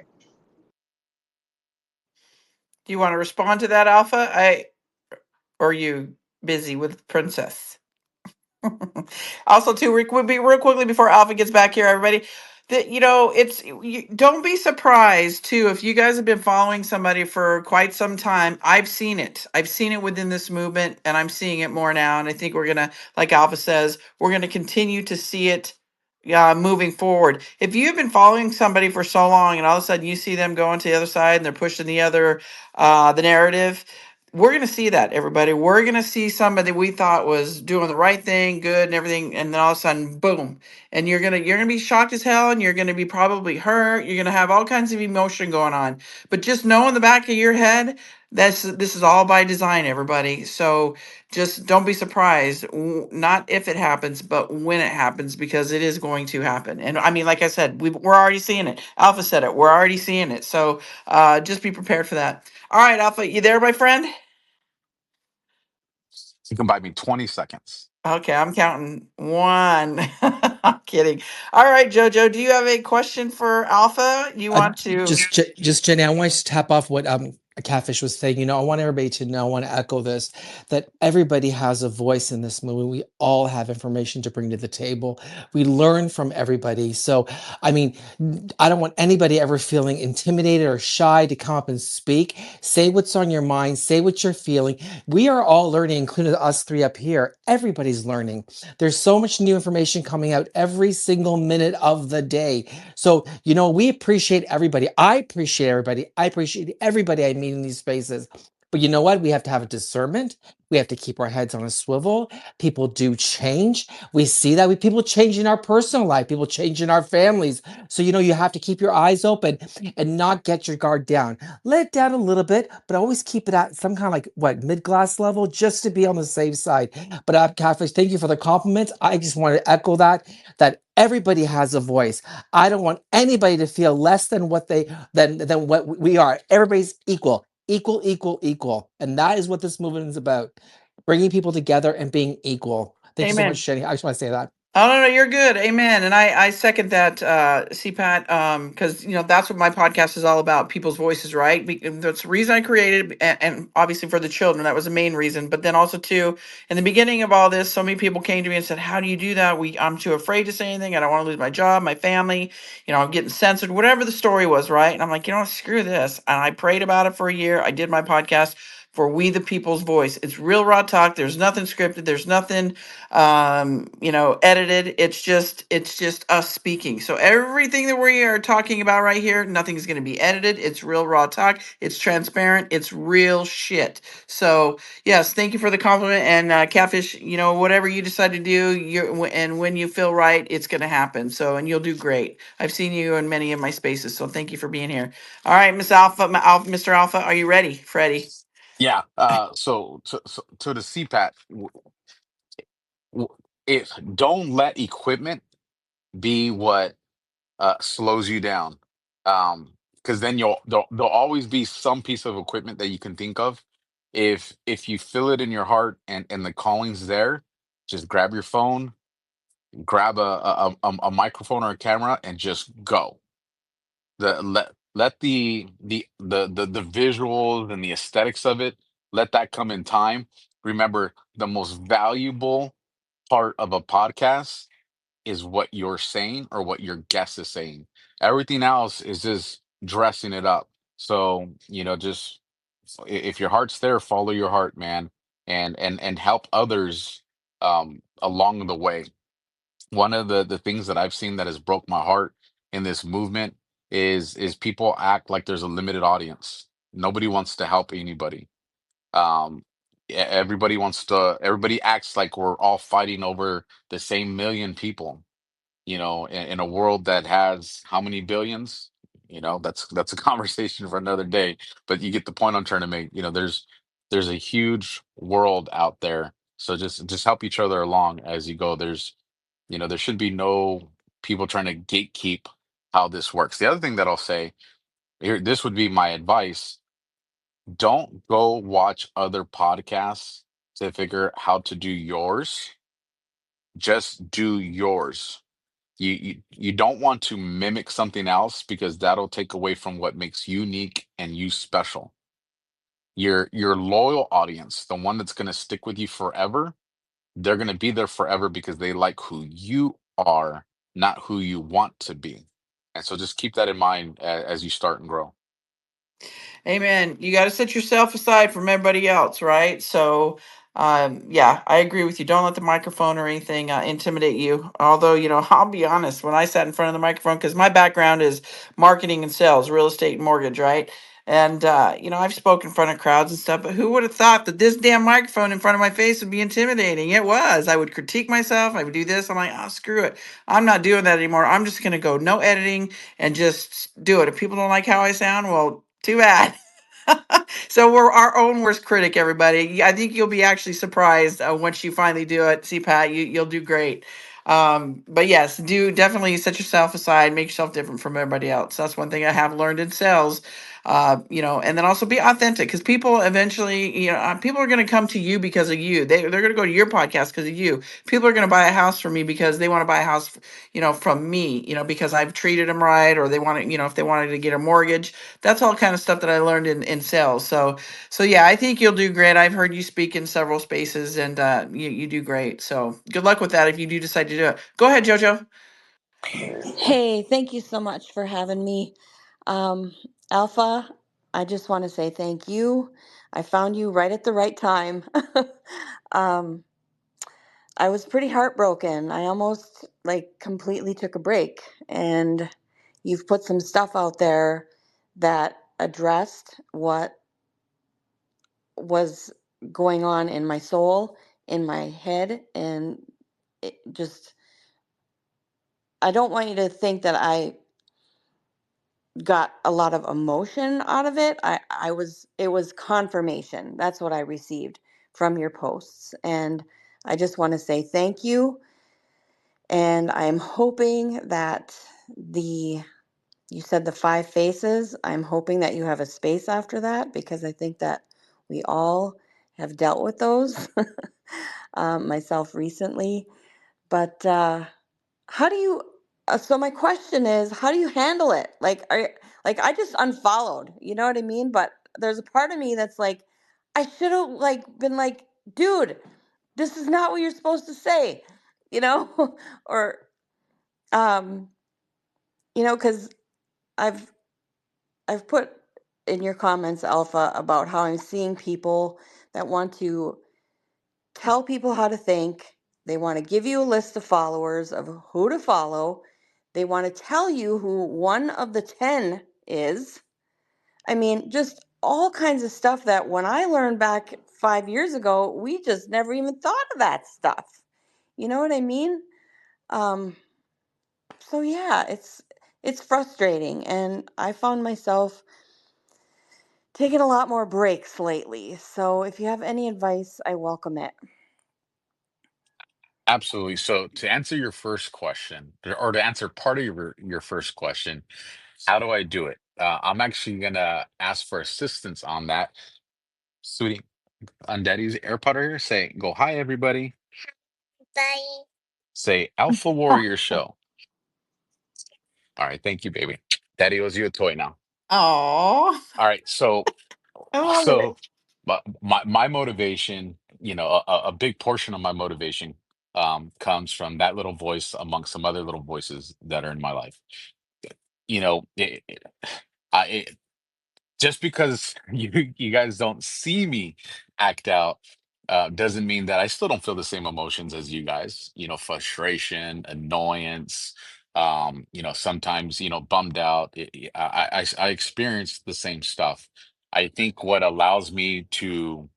Do you want to respond to that, Alpha? Or are you busy with Princess? Also, too, we'll be real quickly before Alpha gets back here, everybody. That don't be surprised too if you guys have been following somebody for quite some time. I've seen it. I've seen it within this movement, and I'm seeing it more now. And I think we're gonna, like Alpha says, we're gonna continue to see it. Moving forward. If you've been following somebody for so long, and all of a sudden you see them going to the other side and they're pushing the narrative, we're going to see that, everybody. We're going to see somebody we thought was doing the right thing, good and everything, and then all of a sudden, boom. And you're going to be shocked as hell, and you're going to be probably hurt. You're going to have all kinds of emotion going on. But just know in the back of your head, this is all by design, everybody. So just don't be surprised. Not if it happens, but when it happens, because it is going to happen. And I mean, like I said, we're already seeing it. Alpha said it. We're already seeing it. So just be prepared for that. All right, Alpha, you there, my friend? You can buy me 20 seconds. Okay, I'm counting one. I'm kidding. All right, Jojo, do you have a question for Alpha? You want to? Just Jenny, I want to tap off what Catfish was saying, I want everybody to know, I want to echo this, that everybody has a voice in this movie. We all have information to bring to the table. We learn from everybody. So, I mean, I don't want anybody ever feeling intimidated or shy to come up and speak. Say what's on your mind, say what you're feeling. We are all learning, including us three up here. Everybody's learning. There's so much new information coming out every single minute of the day. So, we appreciate everybody. I appreciate everybody. I appreciate everybody I meet in these spaces. But you know what? We have to have a discernment. We have to keep our heads on a swivel. People do change. We see that with people change in our personal life, people change in our families. So, you have to keep your eyes open and not get your guard down. Let it down a little bit, but always keep it at some kind of mid-glass level, just to be on the safe side. But Catfish, thank you for the compliments. I just want to echo that everybody has a voice. I don't want anybody to feel less than than what we are. Everybody's equal, equal, equal, equal, and that is what this movement is about: bringing people together and being equal. Thank you so Amen. much, Jenny. I just want to say that. Oh no, no, you're good. Amen. And I second that, CPAT, because that's what my podcast is all about, people's voices, right? That's the reason I created, and obviously for the children, that was the main reason. But then also too, in the beginning of all this, so many people came to me and said, "How do you do that? I'm too afraid to say anything. I don't want to lose my job, my family. I'm getting censored, whatever the story was, right?" And I'm like, screw this. And I prayed about it for a year. I did my podcast for We the People's Voice. It's real raw talk. There's nothing scripted. There's nothing edited. It's just us speaking. So everything that we are talking about right here, nothing's going to be edited. It's real raw talk. It's transparent. It's real shit. So yes, thank you for the compliment. And Catfish, whatever you decide to do, and when you feel right, it's going to happen. So, and you'll do great. I've seen you in many of my spaces. So thank you for being here. All right, Miss Alpha, Mr. Alpha, are you ready, Freddie? Yeah. So to the CPAT, w- if don't let equipment be what slows you down. Because then there'll always be some piece of equipment that you can think of. If you feel it in your heart and the calling's there, just grab your phone, grab a microphone or a camera, and just go. Let the visuals and the aesthetics of it, let that come in time. Remember, the most valuable part of a podcast is what you're saying or what your guest is saying. Everything else is just dressing it up. So, just if your heart's there, follow your heart, man, and help others along the way. One of the things that I've seen that has broke my heart in this movement is people act like there's a limited audience. Nobody wants to help anybody. Everybody acts like we're all fighting over the same million people, in a world that has how many billions? That's a conversation for another day. But you get the point I'm trying to make. There's a huge world out there. So just help each other along as you go. There should be no people trying to gatekeep how this works. The other thing that I'll say here, this would be my advice: don't go watch other podcasts to figure how to do yours. Just do yours. You don't want to mimic something else because that'll take away from what makes you unique and you special. Your loyal audience, the one that's going to stick with you forever, they're going to be there forever because they like who you are, not who you want to be. And so just keep that in mind as you start and grow. Amen. You got to set yourself aside from everybody else, right? So, yeah, I agree with you. Don't let the microphone or anything intimidate you. Although, I'll be honest, when I sat in front of the microphone, because my background is marketing and sales, real estate and mortgage, right? And, I've spoken in front of crowds and stuff, but who would have thought that this damn microphone in front of my face would be intimidating? It was. I would critique myself. I would do this. I'm like, oh, screw it. I'm not doing that anymore. I'm just going to go no editing and just do it. If people don't like how I sound, well, too bad. So we're our own worst critic, everybody. I think you'll be actually surprised once you finally do it. See, Pat, you'll do great. But yes, do definitely set yourself aside, make yourself different from everybody else. That's one thing I have learned in sales. And then also be authentic, because people eventually, people are going to come to you because of you. They're going to go to your podcast because of you. People are going to buy a house from me because they want to buy a house, from me, because I've treated them right, or they want to, if they wanted to get a mortgage. That's all kind of stuff that I learned in sales. So yeah, I think you'll do great. I've heard you speak in several spaces, and you do great. So good luck with that if you do decide to do it. Go ahead, Jojo. Hey, thank you so much for having me. Um, Alpha, I just want to say thank you. I found you right at the right time. um, I was pretty heartbroken. I almost like completely took a break, and you've put some stuff out there that addressed what was going on in my soul, in my head, and it just, I don't want you to think that I got a lot of emotion out of it. It was confirmation. That's what I received from your posts. And I just want to say thank you. And I'm hoping that the you said the five faces. I'm hoping that you have a space after that, because I think that we all have dealt with those, myself recently. But how do you so my question is, how do you handle it? Like, I just unfollowed, you know what I mean? But there's a part of me that's like, I should have like been like, dude, this is not what you're supposed to say, you know? Or um cuz i've I've put in your comments, Alpha, about how I'm seeing people that want to tell people how to think. They want to give you a list of followers of who to follow. They want to tell you who one of the 10 is. I mean, just all kinds of stuff that when I learned back 5 years ago, we just never even thought of that stuff. You know what I mean? Um, so yeah, it's frustrating, and I found myself taking a lot more breaks lately. So if you have any advice, I welcome it. Absolutely. So to answer your first question, or to answer part of your first question, how do I do it? I'm actually gonna ask for assistance on that. Sweetie, on Daddy's AirPod right here, say, go, hi everybody. Bye. Say Alpha Warrior Show. All right, thank you, baby. Daddy owes you a toy now. Oh, All right, so I love so it. my motivation, a big portion of my motivation comes from that little voice amongst some other little voices that are in my life. You know, I just because you guys don't see me act out doesn't mean that I still don't feel the same emotions as you guys. Frustration, annoyance. Sometimes bummed out. I experience the same stuff. I think what allows me to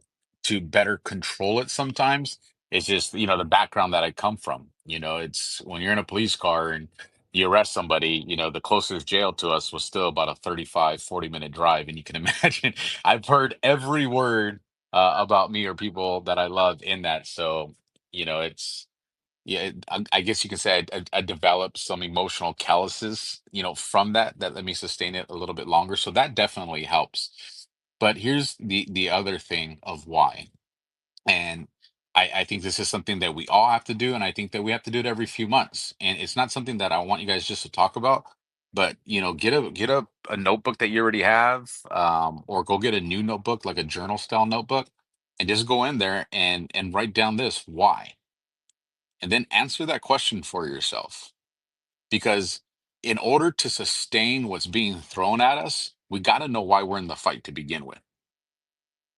better control it sometimes is just the background that I come from. It's when you're in a police car and you arrest somebody, the closest jail to us was still about a 35-40 minute drive. And you can imagine, I've heard every word about me or people that I love in that. So, it's, yeah, I guess you can say I developed some emotional calluses, from that let me sustain it a little bit longer. So that definitely helps. But here's the other thing of why. And I think this is something that we all have to do, and I think that we have to do it every few months. And it's not something that I want you guys just to talk about, but get a notebook that you already have, or go get a new notebook, like a journal style notebook, and just go in there and write down this why, and then answer that question for yourself. Because in order to sustain what's being thrown at us, we got to know why we're in the fight to begin with.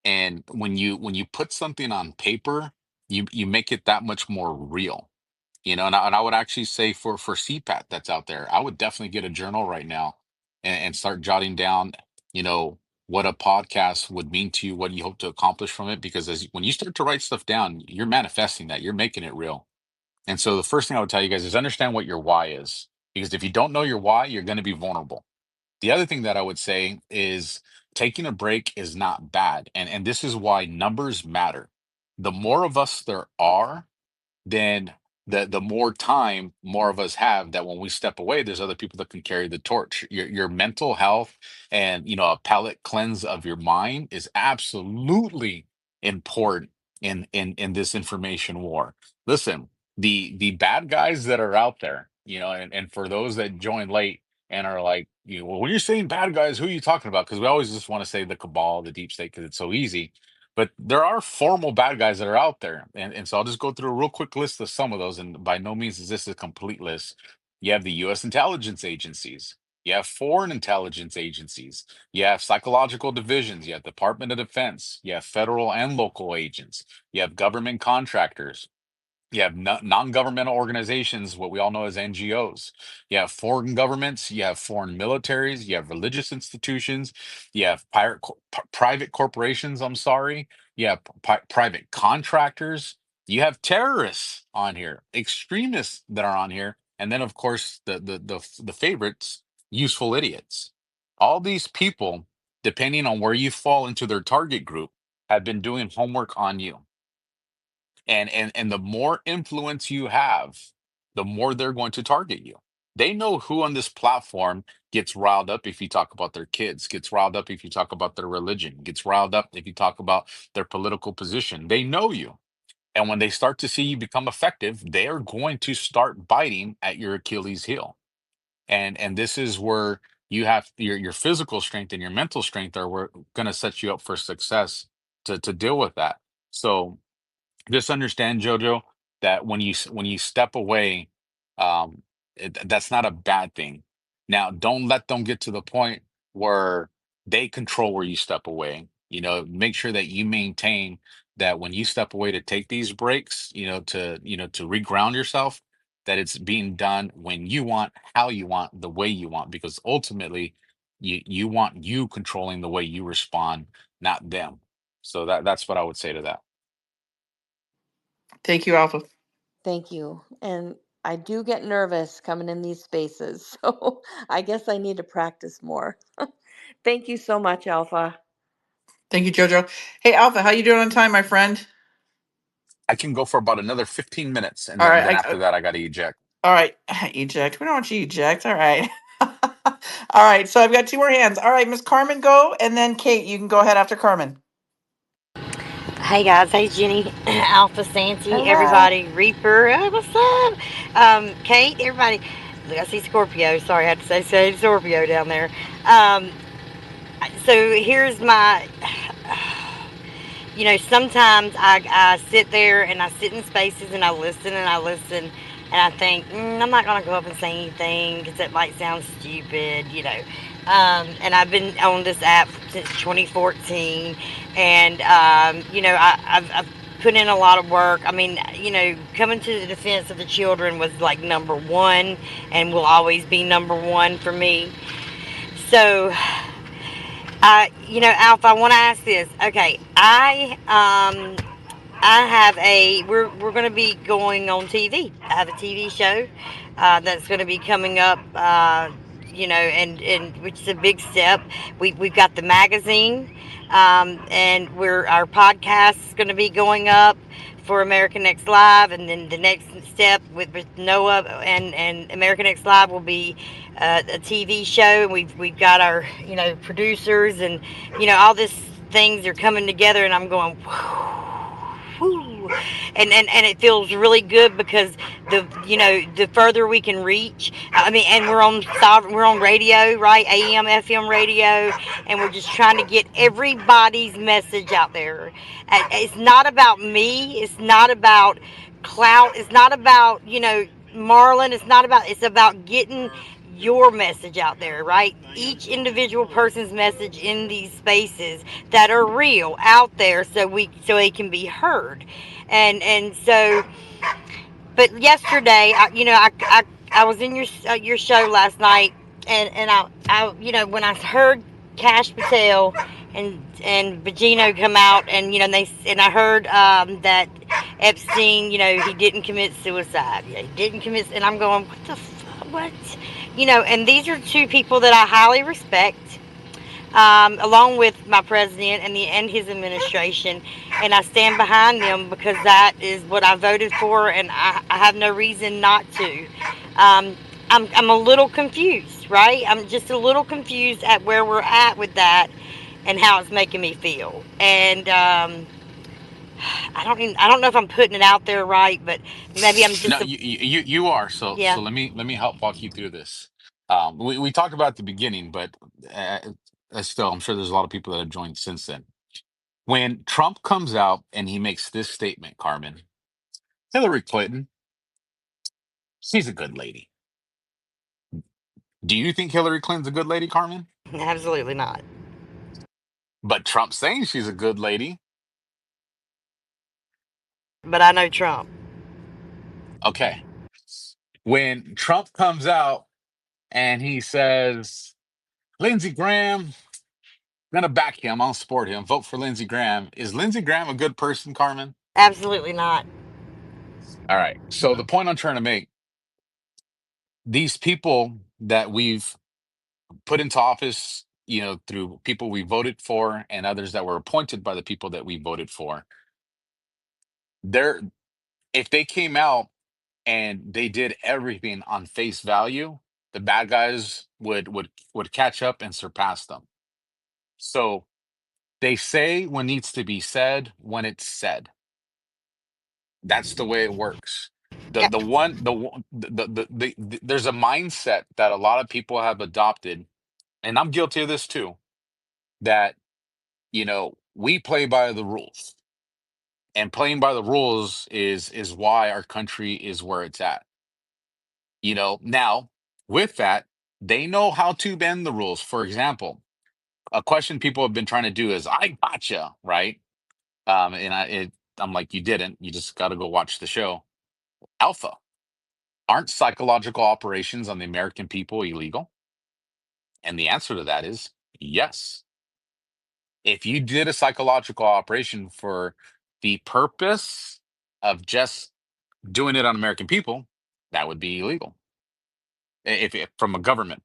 And when you put something on paper, you make it that much more real. And I would actually say for CPAT that's out there, I would definitely get a journal right now and start jotting down, you know, what a podcast would mean to you, what you hope to accomplish from it. Because when you start to write stuff down, you're manifesting that, you're making it real. And so the first thing I would tell you guys is understand what your why is. Because if you don't know your why, you're going to be vulnerable. The other thing that I would say is taking a break is not bad. And this is why numbers matter. The more of us there are, then the more time more of us have, that when we step away, there's other people that can carry the torch. Your mental health and, a palate cleanse of your mind is absolutely important in this information war. Listen, the bad guys that are out there, and for those that join late and are like, well, when you're saying bad guys, who are you talking about? Because we always just want to say the cabal, the deep state, because it's so easy. But there are formal bad guys that are out there. And so I'll just go through a real quick list of some of those. And by no means is this a complete list. You have the US intelligence agencies, you have foreign intelligence agencies, you have psychological divisions, you have Department of Defense, you have federal and local agents, you have government contractors, you have non-governmental organizations, what we all know as NGOs. You have foreign governments, you have foreign militaries, you have religious institutions, you have private corporations, I'm sorry, you have private contractors, you have terrorists on here, extremists that are on here, and then of course the favorites, useful idiots. All these people, depending on where you fall into their target group, have been doing homework on you, and the more influence you have, the more they're going to target you. They know who on this platform gets riled up if you talk about their kids, gets riled up if you talk about their religion, gets riled up if you talk about their political position. They know you, and when they start to see you become effective, they are going to start biting at your Achilles heel. And this is where you have your physical strength and your mental strength are going to set you up for success to deal with that. So just understand, Jojo, that when you step away, that's not a bad thing. Now, don't let them get to the point where they control where you step away. Make sure that you maintain that when you step away to take these breaks, to reground yourself, that it's being done when you want, how you want, the way you want, because ultimately you want you controlling the way you respond, not them. So that's what I would say to that. Thank you, Alpha. Thank you. And I do get nervous coming in these spaces, so I guess I need to practice more. Thank you so much, Alpha. Thank you, Jojo. Hey, Alpha, how you doing on time, my friend? I can go for about another 15 minutes, and All then right, after that, I got to eject. all right. Eject. We don't want you to eject. All right. All right. So I've got two more hands. All right, Miss Carmen, go, and then Kate, you can go ahead after Carmen. Hey guys, hey Jenny, Alpha Santi, Hello. everybody, Reaper, what's up? Kate, everybody. Look, I see Scorpio. Sorry, I had to say Scorpio down there. Um, so here's my sometimes I sit there and I sit in spaces and I listen and I think, I'm not going to go up and say anything because it might sound stupid. And I've been on this app since 2014 and, I've put in a lot of work. I mean, coming to the defense of the children was like number one and will always be number one for me. So Alpha, I want to ask this. Okay, I have we're going to be going on TV. I have a TV show that's going to be coming up. And which is a big step. We've got the magazine, and our podcast is going to be going up for American Next Live, and then the next step with Noah and American Next Live will be a TV show. We've got our producers and all these things are coming together, and I'm going. Whew. And it feels really good because the further we can reach. I mean, and we're on radio, right? AM, FM radio, and we're just trying to get everybody's message out there. It's not about me. It's not about clout. It's not about Marlon. It's about getting your message out there, right? Each individual person's message in these spaces that are real out there, so it can be heard, and so. But yesterday, I was in your show last night, and I when I heard Cash Patel and Bajino come out, and I heard that Epstein, he didn't commit suicide. Yeah, he didn't commit, and I'm going, what the what? And these are two people that I highly respect. along with my president and his administration, and I stand behind them because that is what I voted for, and I have no reason not to. Um, I'm a little confused, right? I'm just a little confused at where we're at with that and how it's making me feel. And I don't know if I'm putting it out there right, but maybe I'm No, just a you are. So yeah. let me help walk you through this. We talked about at the beginning, but still, I'm sure there's a lot of people that have joined since then. When Trump comes out and he makes this statement, Carmen, Hillary Clinton, she's a good lady. Do you think Hillary Clinton's a good lady, Carmen? Absolutely not. But Trump's saying she's a good lady. But I know Trump. Okay. When Trump comes out and he says, Lindsey Graham, gonna back him. I'll support him. Vote for Lindsey Graham. Is Lindsey Graham a good person, Carmen? Absolutely not. All right. So the point I'm trying to make, these people that we've put into office, through people we voted for and others that were appointed by the people that we voted for, they're if they came out and they did everything on face value, the bad guys would catch up and surpass them. So they say what needs to be said when it's said. That's the way it works. The Yeah, the one the one- the there's a mindset that a lot of people have adopted, and I'm guilty of this too, that we play by the rules. And playing by the rules is why our country is where it's at. Now with that, they know how to bend the rules. For example, a question people have been trying to do is I gotcha, right? I'm like, you didn't. You just got to go watch the show. Alpha, aren't psychological operations on the American people illegal? And the answer to that is yes. If you did a psychological operation for the purpose of just doing it on American people, that would be illegal. If from a government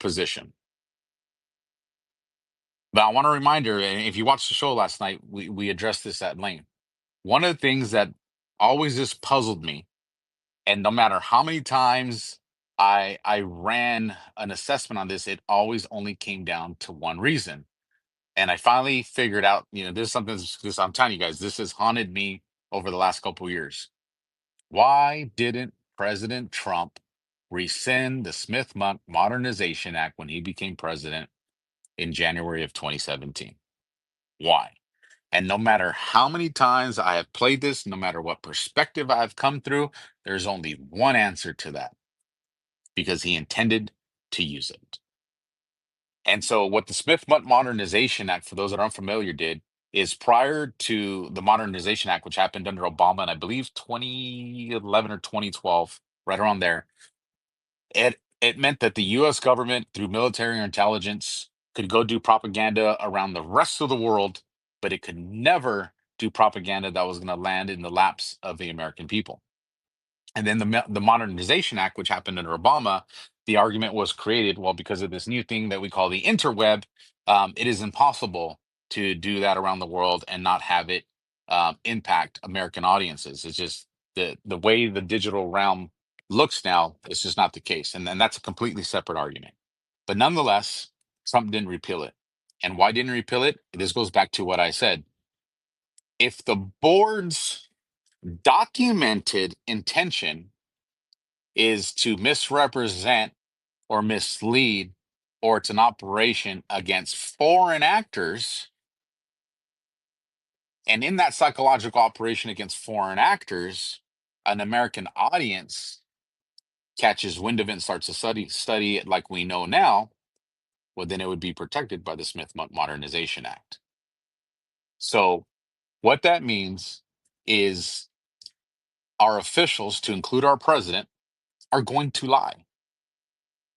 position. But I want to remind her, and if you watched the show last night, we addressed this at length. One of the things that always just puzzled me, and no matter how many times I ran an assessment on this, it always only came down to one reason. And I finally figured out, this is something this I'm telling you guys, this has haunted me over the last couple of years. Why didn't President Trump rescind the Modernization Act when he became president in January of 2017? Why? And no matter how many times I have played this, no matter what perspective I've come through, there's only one answer to that, because he intended to use it. And so, what the Modernization Act, for those that are unfamiliar, did is, prior to the Modernization Act, which happened under Obama, and I believe 2011 or 2012, right around there, it meant that the U.S. government, through military or intelligence, could go do propaganda around the rest of the world, but it could never do propaganda that was going to land in the laps of the American people. And then the Modernization Act, which happened under Obama, the argument was created, well, because of this new thing that we call the interweb, it is impossible to do that around the world and not have it impact American audiences. It's just the way the digital realm looks now, it's just not the case. And then that's a completely separate argument. But nonetheless, Trump didn't repeal it. And why didn't he repeal it? This goes back to what I said. If the board's documented intention is to misrepresent or mislead, or it's an operation against foreign actors, and in that psychological operation against foreign actors, an American audience catches wind of it and starts to study it like we know now, well, then it would be protected by the Modernization Act. So what that means is our officials, to include our president, are going to lie.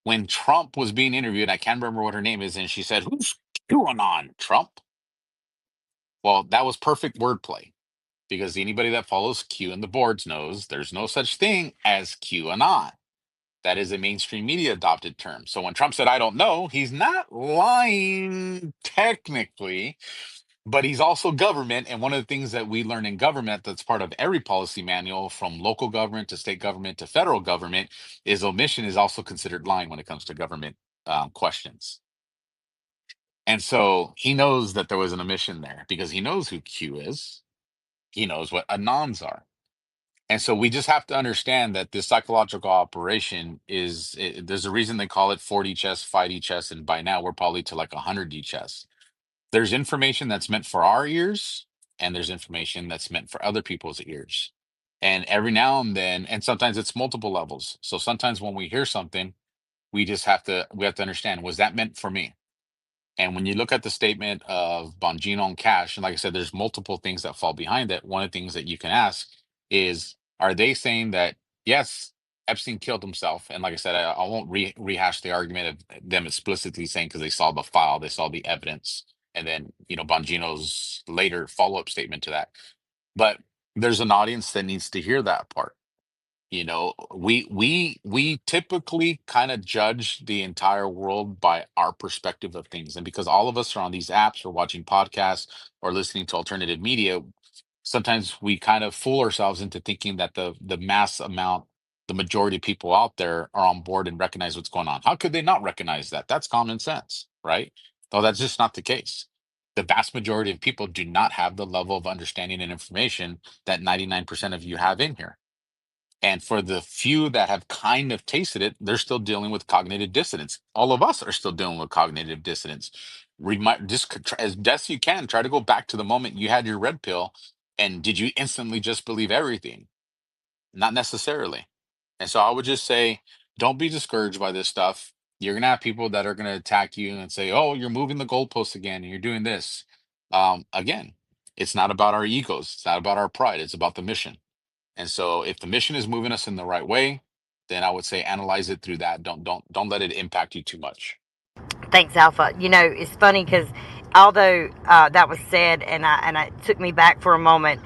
When Trump was being interviewed, I can't remember what her name is, and she said, "Who's QAnon, Trump?" Well, that was perfect wordplay, because anybody that follows Q and the boards knows there's no such thing as QAnon. That is a mainstream media adopted term. So when Trump said, I don't know, he's not lying technically, but he's also government. And one of the things that we learn in government that's part of every policy manual, from local government to state government to federal government, is omission is also considered lying when it comes to government questions. And so he knows that there was an omission there because he knows who Q is. He knows what anons are. And so we just have to understand that this psychological operation there's a reason they call it 4D chess, 5D chess, and by now we're probably to like 100D chess. There's information that's meant for our ears, and there's information that's meant for other people's ears. And every now and then, and sometimes it's multiple levels. So sometimes when we hear something, we have to understand, was that meant for me? And when you look at the statement of Bongino and Cash, and like I said, there's multiple things that fall behind it. One of the things that you can ask is, are they saying that, yes, Epstein killed himself? And like I said, I won't rehash the argument of them explicitly saying, because they saw the file, they saw the evidence, and then, Bongino's later follow-up statement to that. But there's an audience that needs to hear that part. We typically kind of judge the entire world by our perspective of things. And because all of us are on these apps or watching podcasts or listening to alternative media, sometimes we kind of fool ourselves into thinking that the mass amount, the majority of people out there are on board and recognize what's going on. How could they not recognize that? That's common sense, right? Though that's just not the case. The vast majority of people do not have the level of understanding and information that 99% of you have in here. And for the few that have kind of tasted it, they're still dealing with cognitive dissonance. All of us are still dealing with cognitive dissonance. As best you can, try to go back to the moment you had your red pill, and did you instantly just believe everything? Not necessarily. And so I would just say, don't be discouraged by this stuff. You're gonna have people that are gonna attack you and say, "Oh, you're moving the goalposts again, and you're doing this." Again, it's not about our egos. It's not about our pride. It's about the mission. And so if the mission is moving us in the right way, then I would say analyze it through that. Don't let it impact you too much. Thanks, Alpha. It's funny because although that was said, and it took me back for a moment.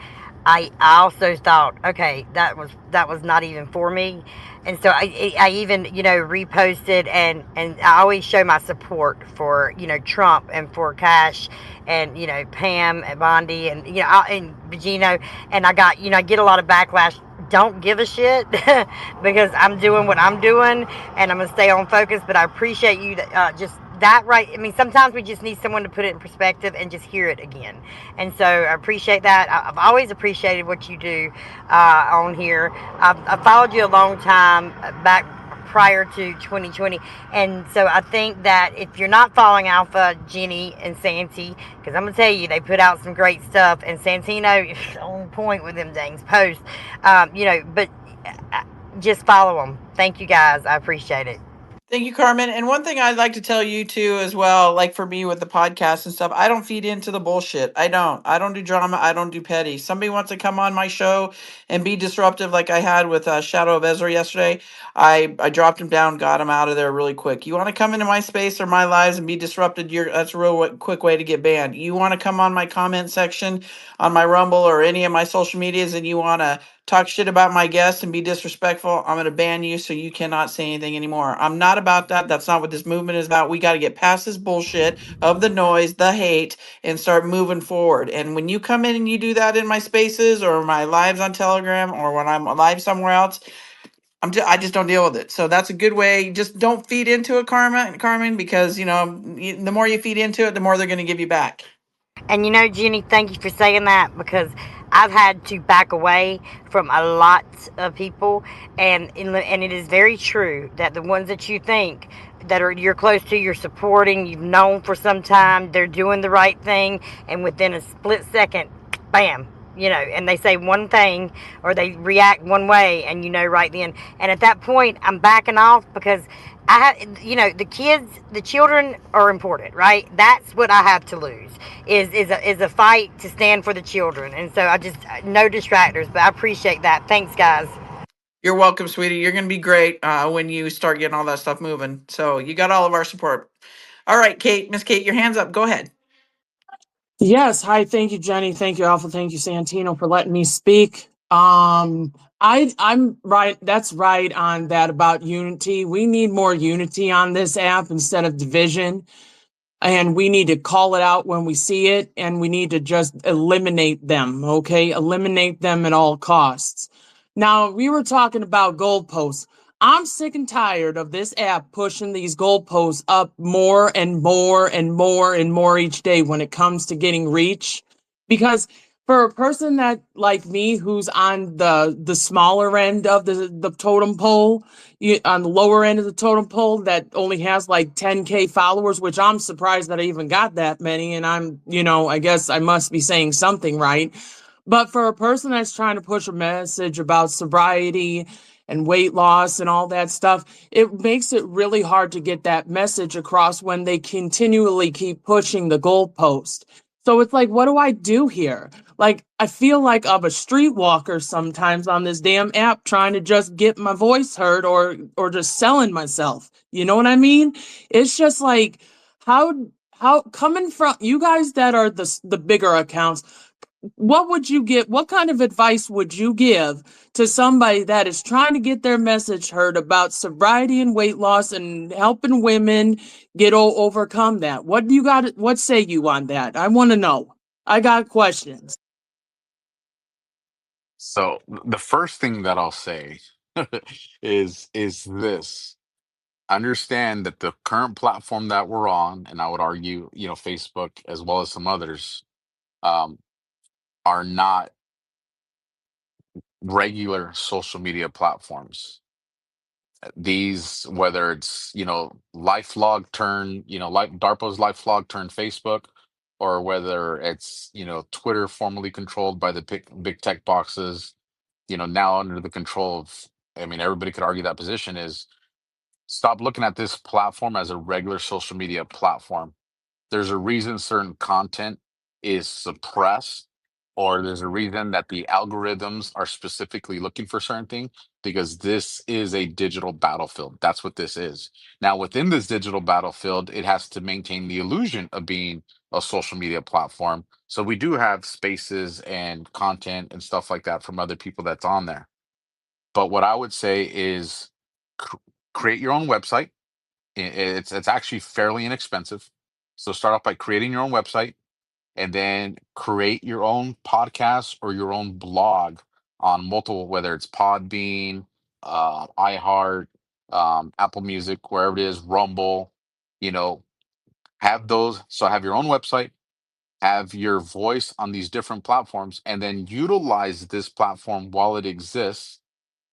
I also thought, okay, that was not even for me, and so I even reposted, and I always show my support for Trump and for Cash and Pam and Bondi and and Bugino, and I get a lot of backlash. Don't give a shit because I'm doing what I'm doing and I'm gonna stay on focus. But I appreciate you just that right. I mean, sometimes we just need someone to put it in perspective and just hear it again. And so I appreciate that. I've always appreciated what you do on here. I've followed you a long time back prior to 2020. And so I think that if you're not following Alpha, Jenny, and Santi, because I'm going to tell you, they put out some great stuff. And Santino is on point with them dang posts. But just follow them. Thank you guys. I appreciate it. Thank you, Carmen. And one thing I'd like to tell you too, as well, like for me with the podcast and stuff, I don't feed into the bullshit. I don't. I don't do drama. I don't do petty. Somebody wants to come on my show and be disruptive, like I had with Shadow of Ezra yesterday. I dropped him down, got him out of there really quick. You want to come into my space or my lives and be disrupted? That's a real quick way to get banned. You want to come on my comment section on my Rumble or any of my social medias, and you want to talk shit about my guests and be disrespectful, I'm going to ban you so you cannot say anything anymore. I'm not about that. That's not what this movement is about. We got to get past this bullshit of the noise, the hate, and start moving forward. And when you come in and you do that in my spaces or my lives on Telegram or when I'm live somewhere else, I just don't deal with it. So that's a good way. Just don't feed into it, Carmen, because the more you feed into it, the more they're going to give you back. And Jenny, thank you for saying that because I've had to back away from a lot of people, and it is very true that the ones that you think that you're close to, you're supporting, you've known for some time, they're doing the right thing, and within a split second, bam, and they say one thing or they react one way, and right then, and at that point, I'm backing off because I have, the children are important, right? That's what I have to lose is a fight to stand for the children, and so I just no distractors. But I appreciate that. Thanks, guys. You're welcome, sweetie. You're going to be great when you start getting all that stuff moving. So you got all of our support. All right, Kate, Miss Kate, your hand's up. Go ahead. Yes. Hi. Thank you, Jenny. Thank you, Alpha. Thank you, Santino, for letting me speak. I'm right. That's right on that about unity. We need more unity on this app instead of division. And we need to call it out when we see it, and we need to just eliminate them. Okay. Eliminate them at all costs. Now, we were talking about goalposts. I'm sick and tired of this app pushing these goalposts up more and more and more and more each day when it comes to getting reach. Because for a person that like me who's on the smaller end of the totem pole, on the lower end of the totem pole that only has like 10K followers, which I'm surprised that I even got that many, and I guess I must be saying something right. But for a person that's trying to push a message about sobriety and weight loss and all that stuff, it makes it really hard to get that message across when they continually keep pushing the goalpost. So it's like, what do I do here? Like, I feel like I'm a streetwalker sometimes on this damn app trying to just get my voice heard or just selling myself. You know what I mean? It's just like how coming from you guys that are the bigger accounts, what kind of advice would you give to somebody that is trying to get their message heard about sobriety and weight loss and helping women overcome that? What say you on that? I want to know. I got questions. So the first thing that I'll say is this. Understand that the current platform that we're on, and I would argue, Facebook as well as some others, um, are not regular social media platforms. These, whether it's, LifeLog turn, like DARPA's LifeLog turn Facebook, or whether it's, Twitter formerly controlled by the big tech boxes, now under the control of, I mean, everybody could argue that position is stop looking at this platform as a regular social media platform. There's a reason certain content is suppressed, or there's a reason that the algorithms are specifically looking for certain things, because this is a digital battlefield. That's what this is. Now, within this digital battlefield, it has to maintain the illusion of being a social media platform. So we do have spaces and content and stuff like that from other people that's on there. But what I would say is cr- create your own website. It's actually fairly inexpensive. So start off by creating your own website, and then create your own podcast or your own blog on multiple, whether it's Podbean, iHeart, Apple Music, wherever it is, Rumble. You know, have those. So have your own website, have your voice on these different platforms, and then utilize this platform while it exists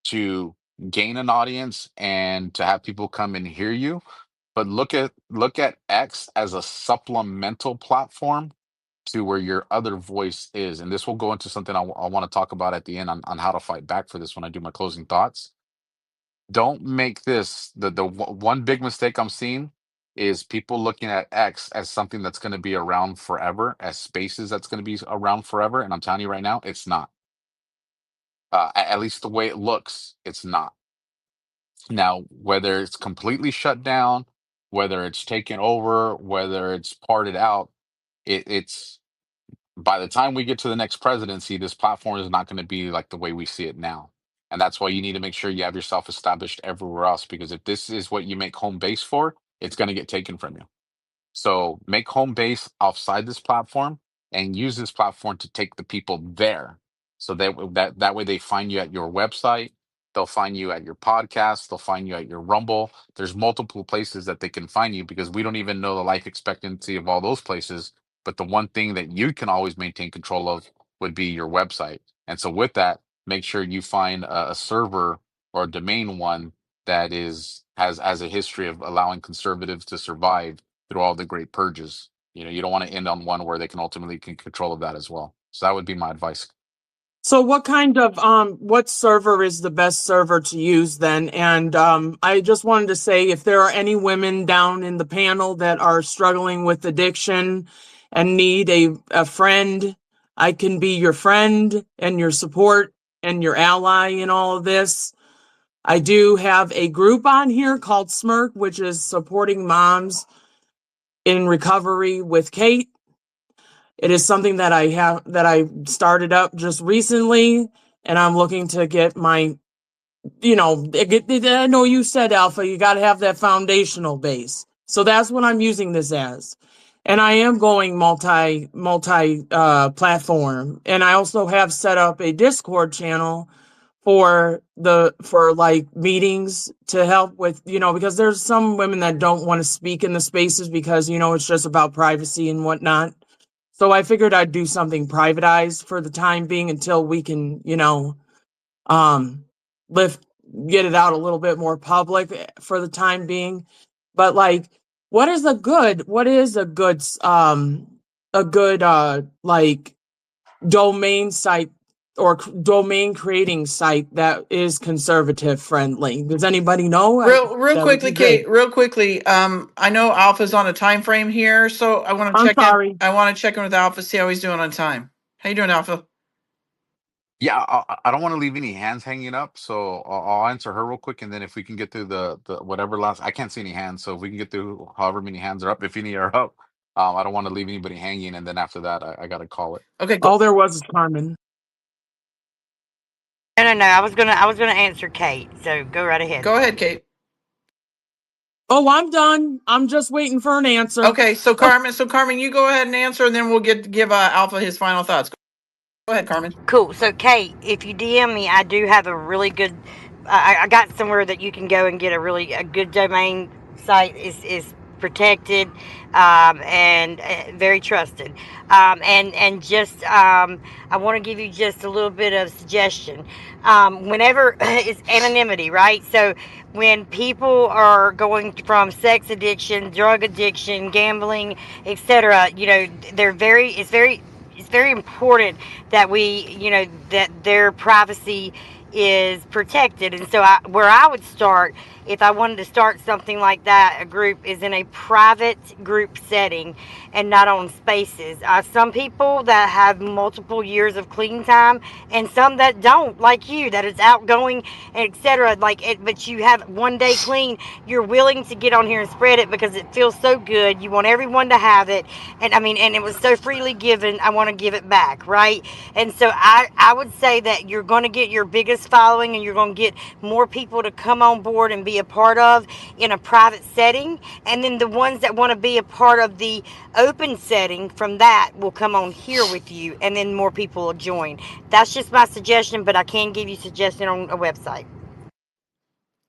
to gain an audience and to have people come and hear you. But look at X as a supplemental platform to where your other voice is. And this will go into something I want to talk about at the end on how to fight back for this when I do my closing thoughts. Don't make this one big mistake I'm seeing is people looking at X as something that's going to be around forever, as spaces that's going to be around forever. And I'm telling you right now, it's not. At least the way it looks, it's not. Now, whether it's completely shut down, whether it's taken over, whether it's parted out, it's by the time we get to the next presidency, this platform is not going to be like the way we see it now. And that's why you need to make sure you have yourself established everywhere else, because if this is what you make home base for, it's going to get taken from you. So make home base outside this platform and use this platform to take the people there. So that way they find you at your website, they'll find you at your podcast, they'll find you at your Rumble. There's multiple places that they can find you because we don't even know the life expectancy of all those places. But the one thing that you can always maintain control of would be your website. And so with that, make sure you find a server or a domain one that has a history of allowing conservatives to survive through all the great purges. You don't want to end on one where they can ultimately get control of that as well. So that would be my advice. So what server is the best server to use then? And I just wanted to say, if there are any women down in the panel that are struggling with addiction and need a friend, I can be your friend and your support and your ally in all of this. I do have a group on here called Smirk, which is supporting moms in recovery with Kate. It is something that I started up just recently. and I'm looking to get my, I know you said, Alpha, you got to have that foundational base. So that's what I'm using this as. And I am going multi platform. And I also have set up a Discord channel for like meetings to help with, because there's some women that don't want to speak in the spaces because, it's just about privacy and whatnot. So I figured I'd do something privatized for the time being until we can, um, lift, get it out a little bit more public for the time being. But like, what is a good, like domain site or domain creating site that is conservative friendly? Does anybody know? Real That would quickly, be great. Kate, real quickly. I know Alpha's on a time frame here, so I want to I'm check in. sorry. I want to check in with Alpha, see how he's doing on time. How you doing, Alpha? Yeah, I don't want to leave any hands hanging up, so I'll answer her real quick, and then if we can get through the whatever last, I can't see any hands, so if we can get through however many hands are up, if any are up, I don't want to leave anybody hanging, and then after that, I got to call it. Okay, go All there was is Carmen. No. I was gonna answer Kate. So go right ahead. go ahead, Kate. Oh, I'm done. I'm just waiting for an answer. Okay, so Carmen, you go ahead and answer, and then we'll give Alpha his final thoughts. Go ahead, Carmen. Cool. So, Kate, if you DM me, I do have a really good. I got somewhere that you can go and get a good domain site is protected, and very trusted. And just I want to give you just a little bit of suggestion. Whenever it's anonymity, right? So when people are going from sex addiction, drug addiction, gambling, etc., they're very. It's very important that that their privacy is protected. And so where I would start if I wanted to start something like that, a group, is in a private group setting and not on spaces. Some people that have multiple years of clean time, and some that don't, like you, that is outgoing, etc. Like it, but you have one day clean. You're willing to get on here and spread it because it feels so good. You want everyone to have it, and I mean, and it was so freely given. I want to give it back, right? And so I would say that you're going to get your biggest following, and you're going to get more people to come on board and be a part of in a private setting, and then the ones that want to be a part of the open setting from that will come on here with you, and then more people will join. That's just my suggestion, but I can give you suggestion on a website.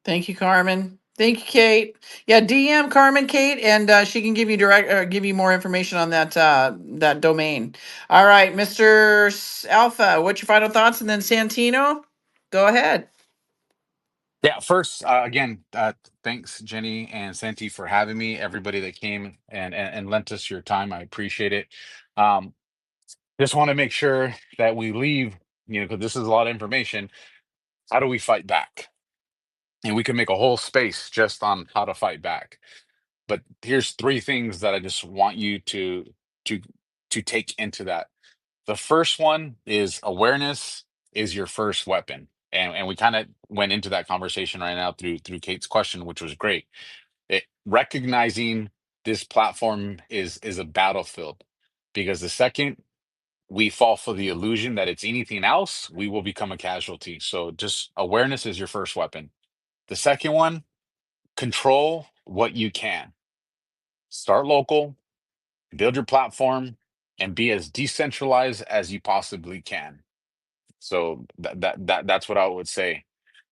Thank you, Carmen. Thank you, Kate. Yeah, DM Carmen, Kate, and she can give you more information on that domain. All right, Mr. Alpha, what's your final thoughts? And then Santino, go ahead. Yeah, first, again, thanks, Jenny and Santi, for having me. Everybody that came and lent us your time, I appreciate it. Um, just want to make sure that we leave, because this is a lot of information. How do we fight back? And we can make a whole space just on how to fight back. But here's three things that I just want you to to take into that. The first one is awareness is your first weapon. And we kind of went into that conversation right now through Kate's question, which was great. Recognizing this platform is a battlefield, because the second we fall for the illusion that it's anything else, we will become a casualty. So just awareness is your first weapon. The second one, control what you can. Start local, build your platform, and be as decentralized as you possibly can. So that's what I would say.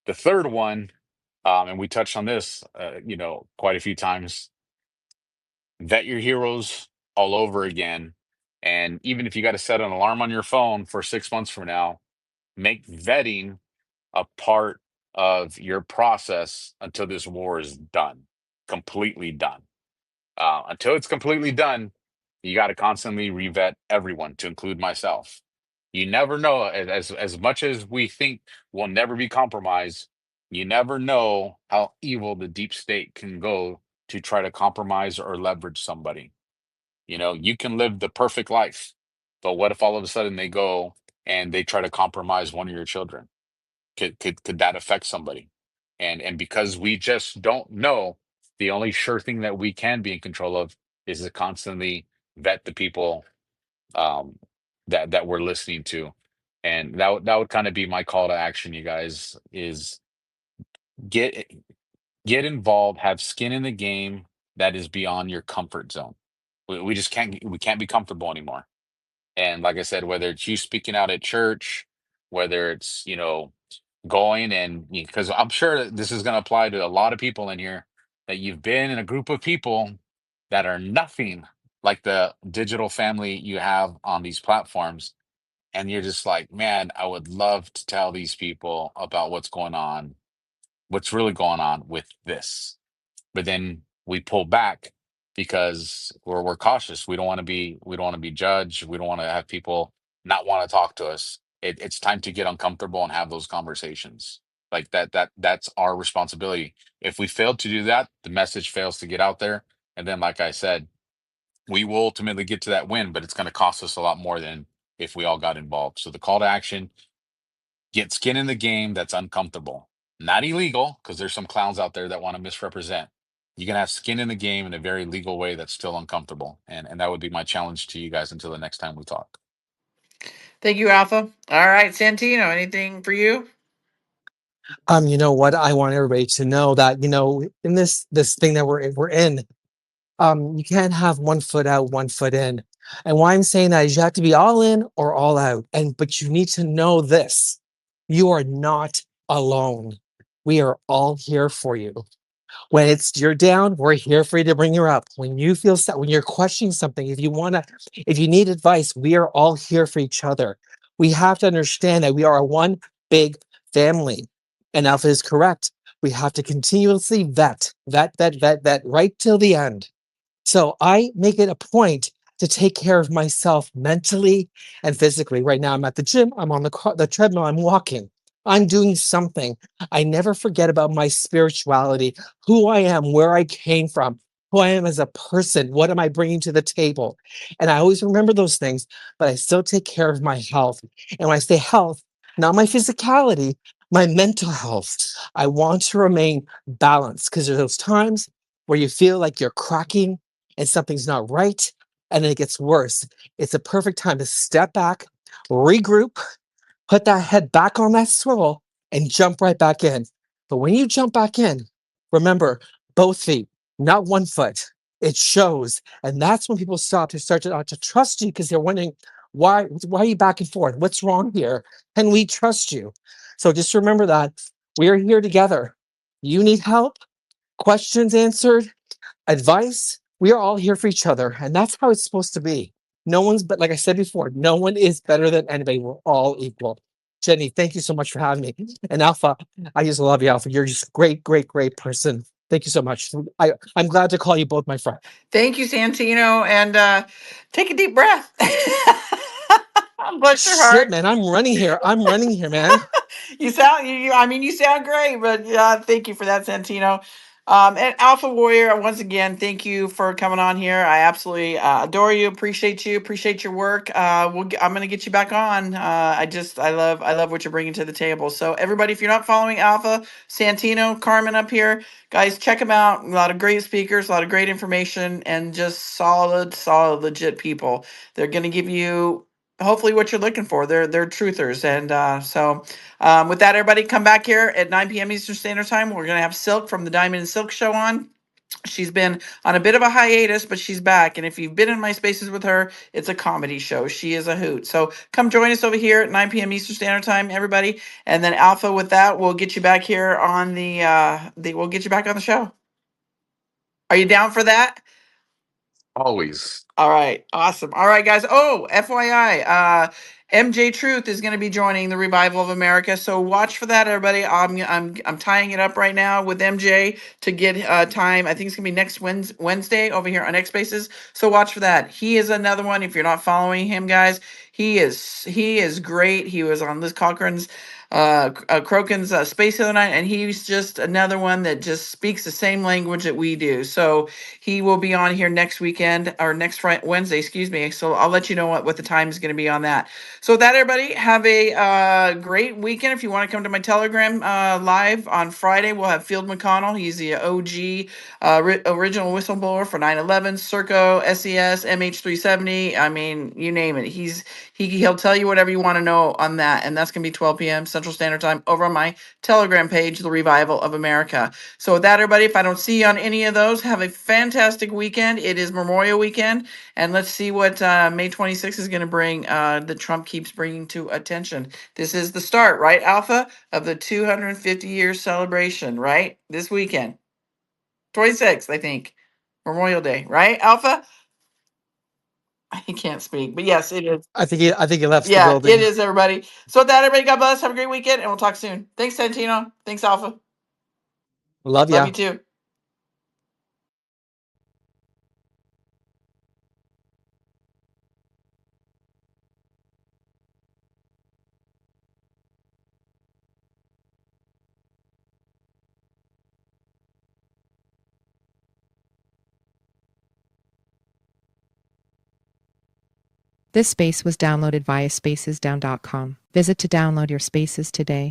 The third one, and we touched on this, quite a few times. Vet your heroes all over again, and even if you got to set an alarm on your phone for 6 months from now, make vetting a part of your process until this war is done, completely done. Until it's completely done, you got to constantly revet everyone, to include myself. You never know, as much as we think we'll never be compromised, you never know how evil the deep state can go to try to compromise or leverage somebody. You can live the perfect life, but what if all of a sudden they go and they try to compromise one of your children? Could that affect somebody? And because we just don't know, the only sure thing that we can be in control of is to constantly vet the people, um, that we're listening to. And that would kind of be my call to action, you guys, is get get involved, have skin in the game that is beyond your comfort zone. We just can't be comfortable anymore. And like I said, whether it's you speaking out at church, whether it's, going and because I'm sure that this is going to apply to a lot of people in here, that you've been in a group of people that are nothing like the digital family you have on these platforms. And you're just like, man, I would love to tell these people about what's really going on with this. But then we pull back because we're cautious. We don't want to be judged. We don't want to have people not want to talk to us. It's time to get uncomfortable and have those conversations. Like that's our responsibility. If we fail to do that, the message fails to get out there. And then, like I said, we will ultimately get to that win, but it's going to cost us a lot more than if we all got involved. So the call to action: get skin in the game that's uncomfortable, not illegal, because there's some clowns out there that want to misrepresent. You can have skin in the game in a very legal way that's still uncomfortable. And that would be my challenge to you guys until the next time we talk. Thank you, Alpha. All right, Santino, anything for you? You know what? I want everybody to know that, in this thing that we're in, you can't have one foot out, one foot in. And why I'm saying that is you have to be all in or all out. But you need to know this. You are not alone. We are all here for you. When you're down, we're here for you to bring you up. When you feel sad, when you're questioning something, if you need advice, we are all here for each other. We have to understand that we are one big family. And Alpha is correct. We have to continuously vet right till the end. So I make it a point to take care of myself mentally and physically. Right now, I'm at the gym. I'm on the treadmill. I'm walking. I'm doing something. I never forget about my spirituality, who I am, where I came from, who I am as a person. What am I bringing to the table? And I always remember those things, but I still take care of my health. And when I say health, not my physicality, my mental health. I want to remain balanced because there's those times where you feel like you're cracking and something's not right, and then it gets worse. It's a perfect time to step back, regroup, put that head back on that swivel, and jump right back in. But when you jump back in, remember both feet, not one foot. It shows, and that's when people start to trust you because they're wondering why are you back and forth? What's wrong here? And we trust you. So just remember that we are here together. You need help, questions answered, advice. We are all here for each other, and that's how it's supposed to be. No one's, but like I said before, no one is better than anybody. We're all equal. Jenny, thank you so much for having me. And Alpha, I just love you, Alpha. You're just a great, great, great person. Thank you so much. I'm glad to call you both my friend. Thank you, Santino. And take a deep breath. Bless your Shit, heart. man, I'm running here. I'm running here, man. I mean, you sound great, but thank you for that, Santino. And Alpha Warrior, once again, thank you for coming on here. I absolutely adore you, appreciate your work. I'm gonna get you back on. I love what you're bringing to the table. So everybody, if you're not following Alpha, Santino, Carmen up here, guys, check them out. A lot of great speakers, a lot of great information, and just solid, legit people. They're gonna give you hopefully what you're looking for. They're truthers, and with that, everybody, come back here at 9 p.m. Eastern Standard Time. We're going to have Silk from the Diamond and Silk Show on. She's been on a bit of a hiatus, but she's back. And if you've been in my spaces with her, it's a comedy show. She is a hoot. So come join us over here at 9 p.m. Eastern Standard Time, everybody. And then Alpha, with that, we'll get you back here on we'll get you back on the show. Are you down for that? Always. All right, awesome. All right, guys. Oh, FYI, MJ Truth is going to be joining the Revival of America, so watch for that, everybody. I'm tying it up right now with MJ to get time. I think it's going to be next Wednesday over here on X Spaces. So watch for that. He is another one. If you're not following him, guys, he is great. He was on Liz Cochran's Crokin's Space the other night, and he's just another one that just speaks the same language that we do. So he will be on here next weekend or next Wednesday, excuse me. So I'll let you know what the time is going to be on that. So with that, everybody, have a great weekend. If you want to come to my Telegram live on Friday, we'll have Field McConnell. He's the OG original whistleblower for 9/11, Serco, SES, MH370. I mean, you name it. He'll tell you whatever you want to know on that, and that's gonna be 12 p.m. Central Standard Time over on my Telegram page, The Revival of America. So with that, everybody, if I don't see you on any of those, have a fantastic weekend. It is Memorial Weekend, and let's see what May 26th is going to bring. That Trump keeps bringing to attention. This is the start, right, Alpha, of the 250-year celebration, right? This weekend. 26th, I think. Memorial Day, right, Alpha? He can't speak, but yes, it is. I think he left the Yeah, it building. is, everybody. So with that, everybody, God bless. Have a great weekend, and we'll talk soon. Thanks, Santino. Thanks, Alpha. Love Love ya. you too. This space was downloaded via spacesdown.com. Visit to download your spaces today.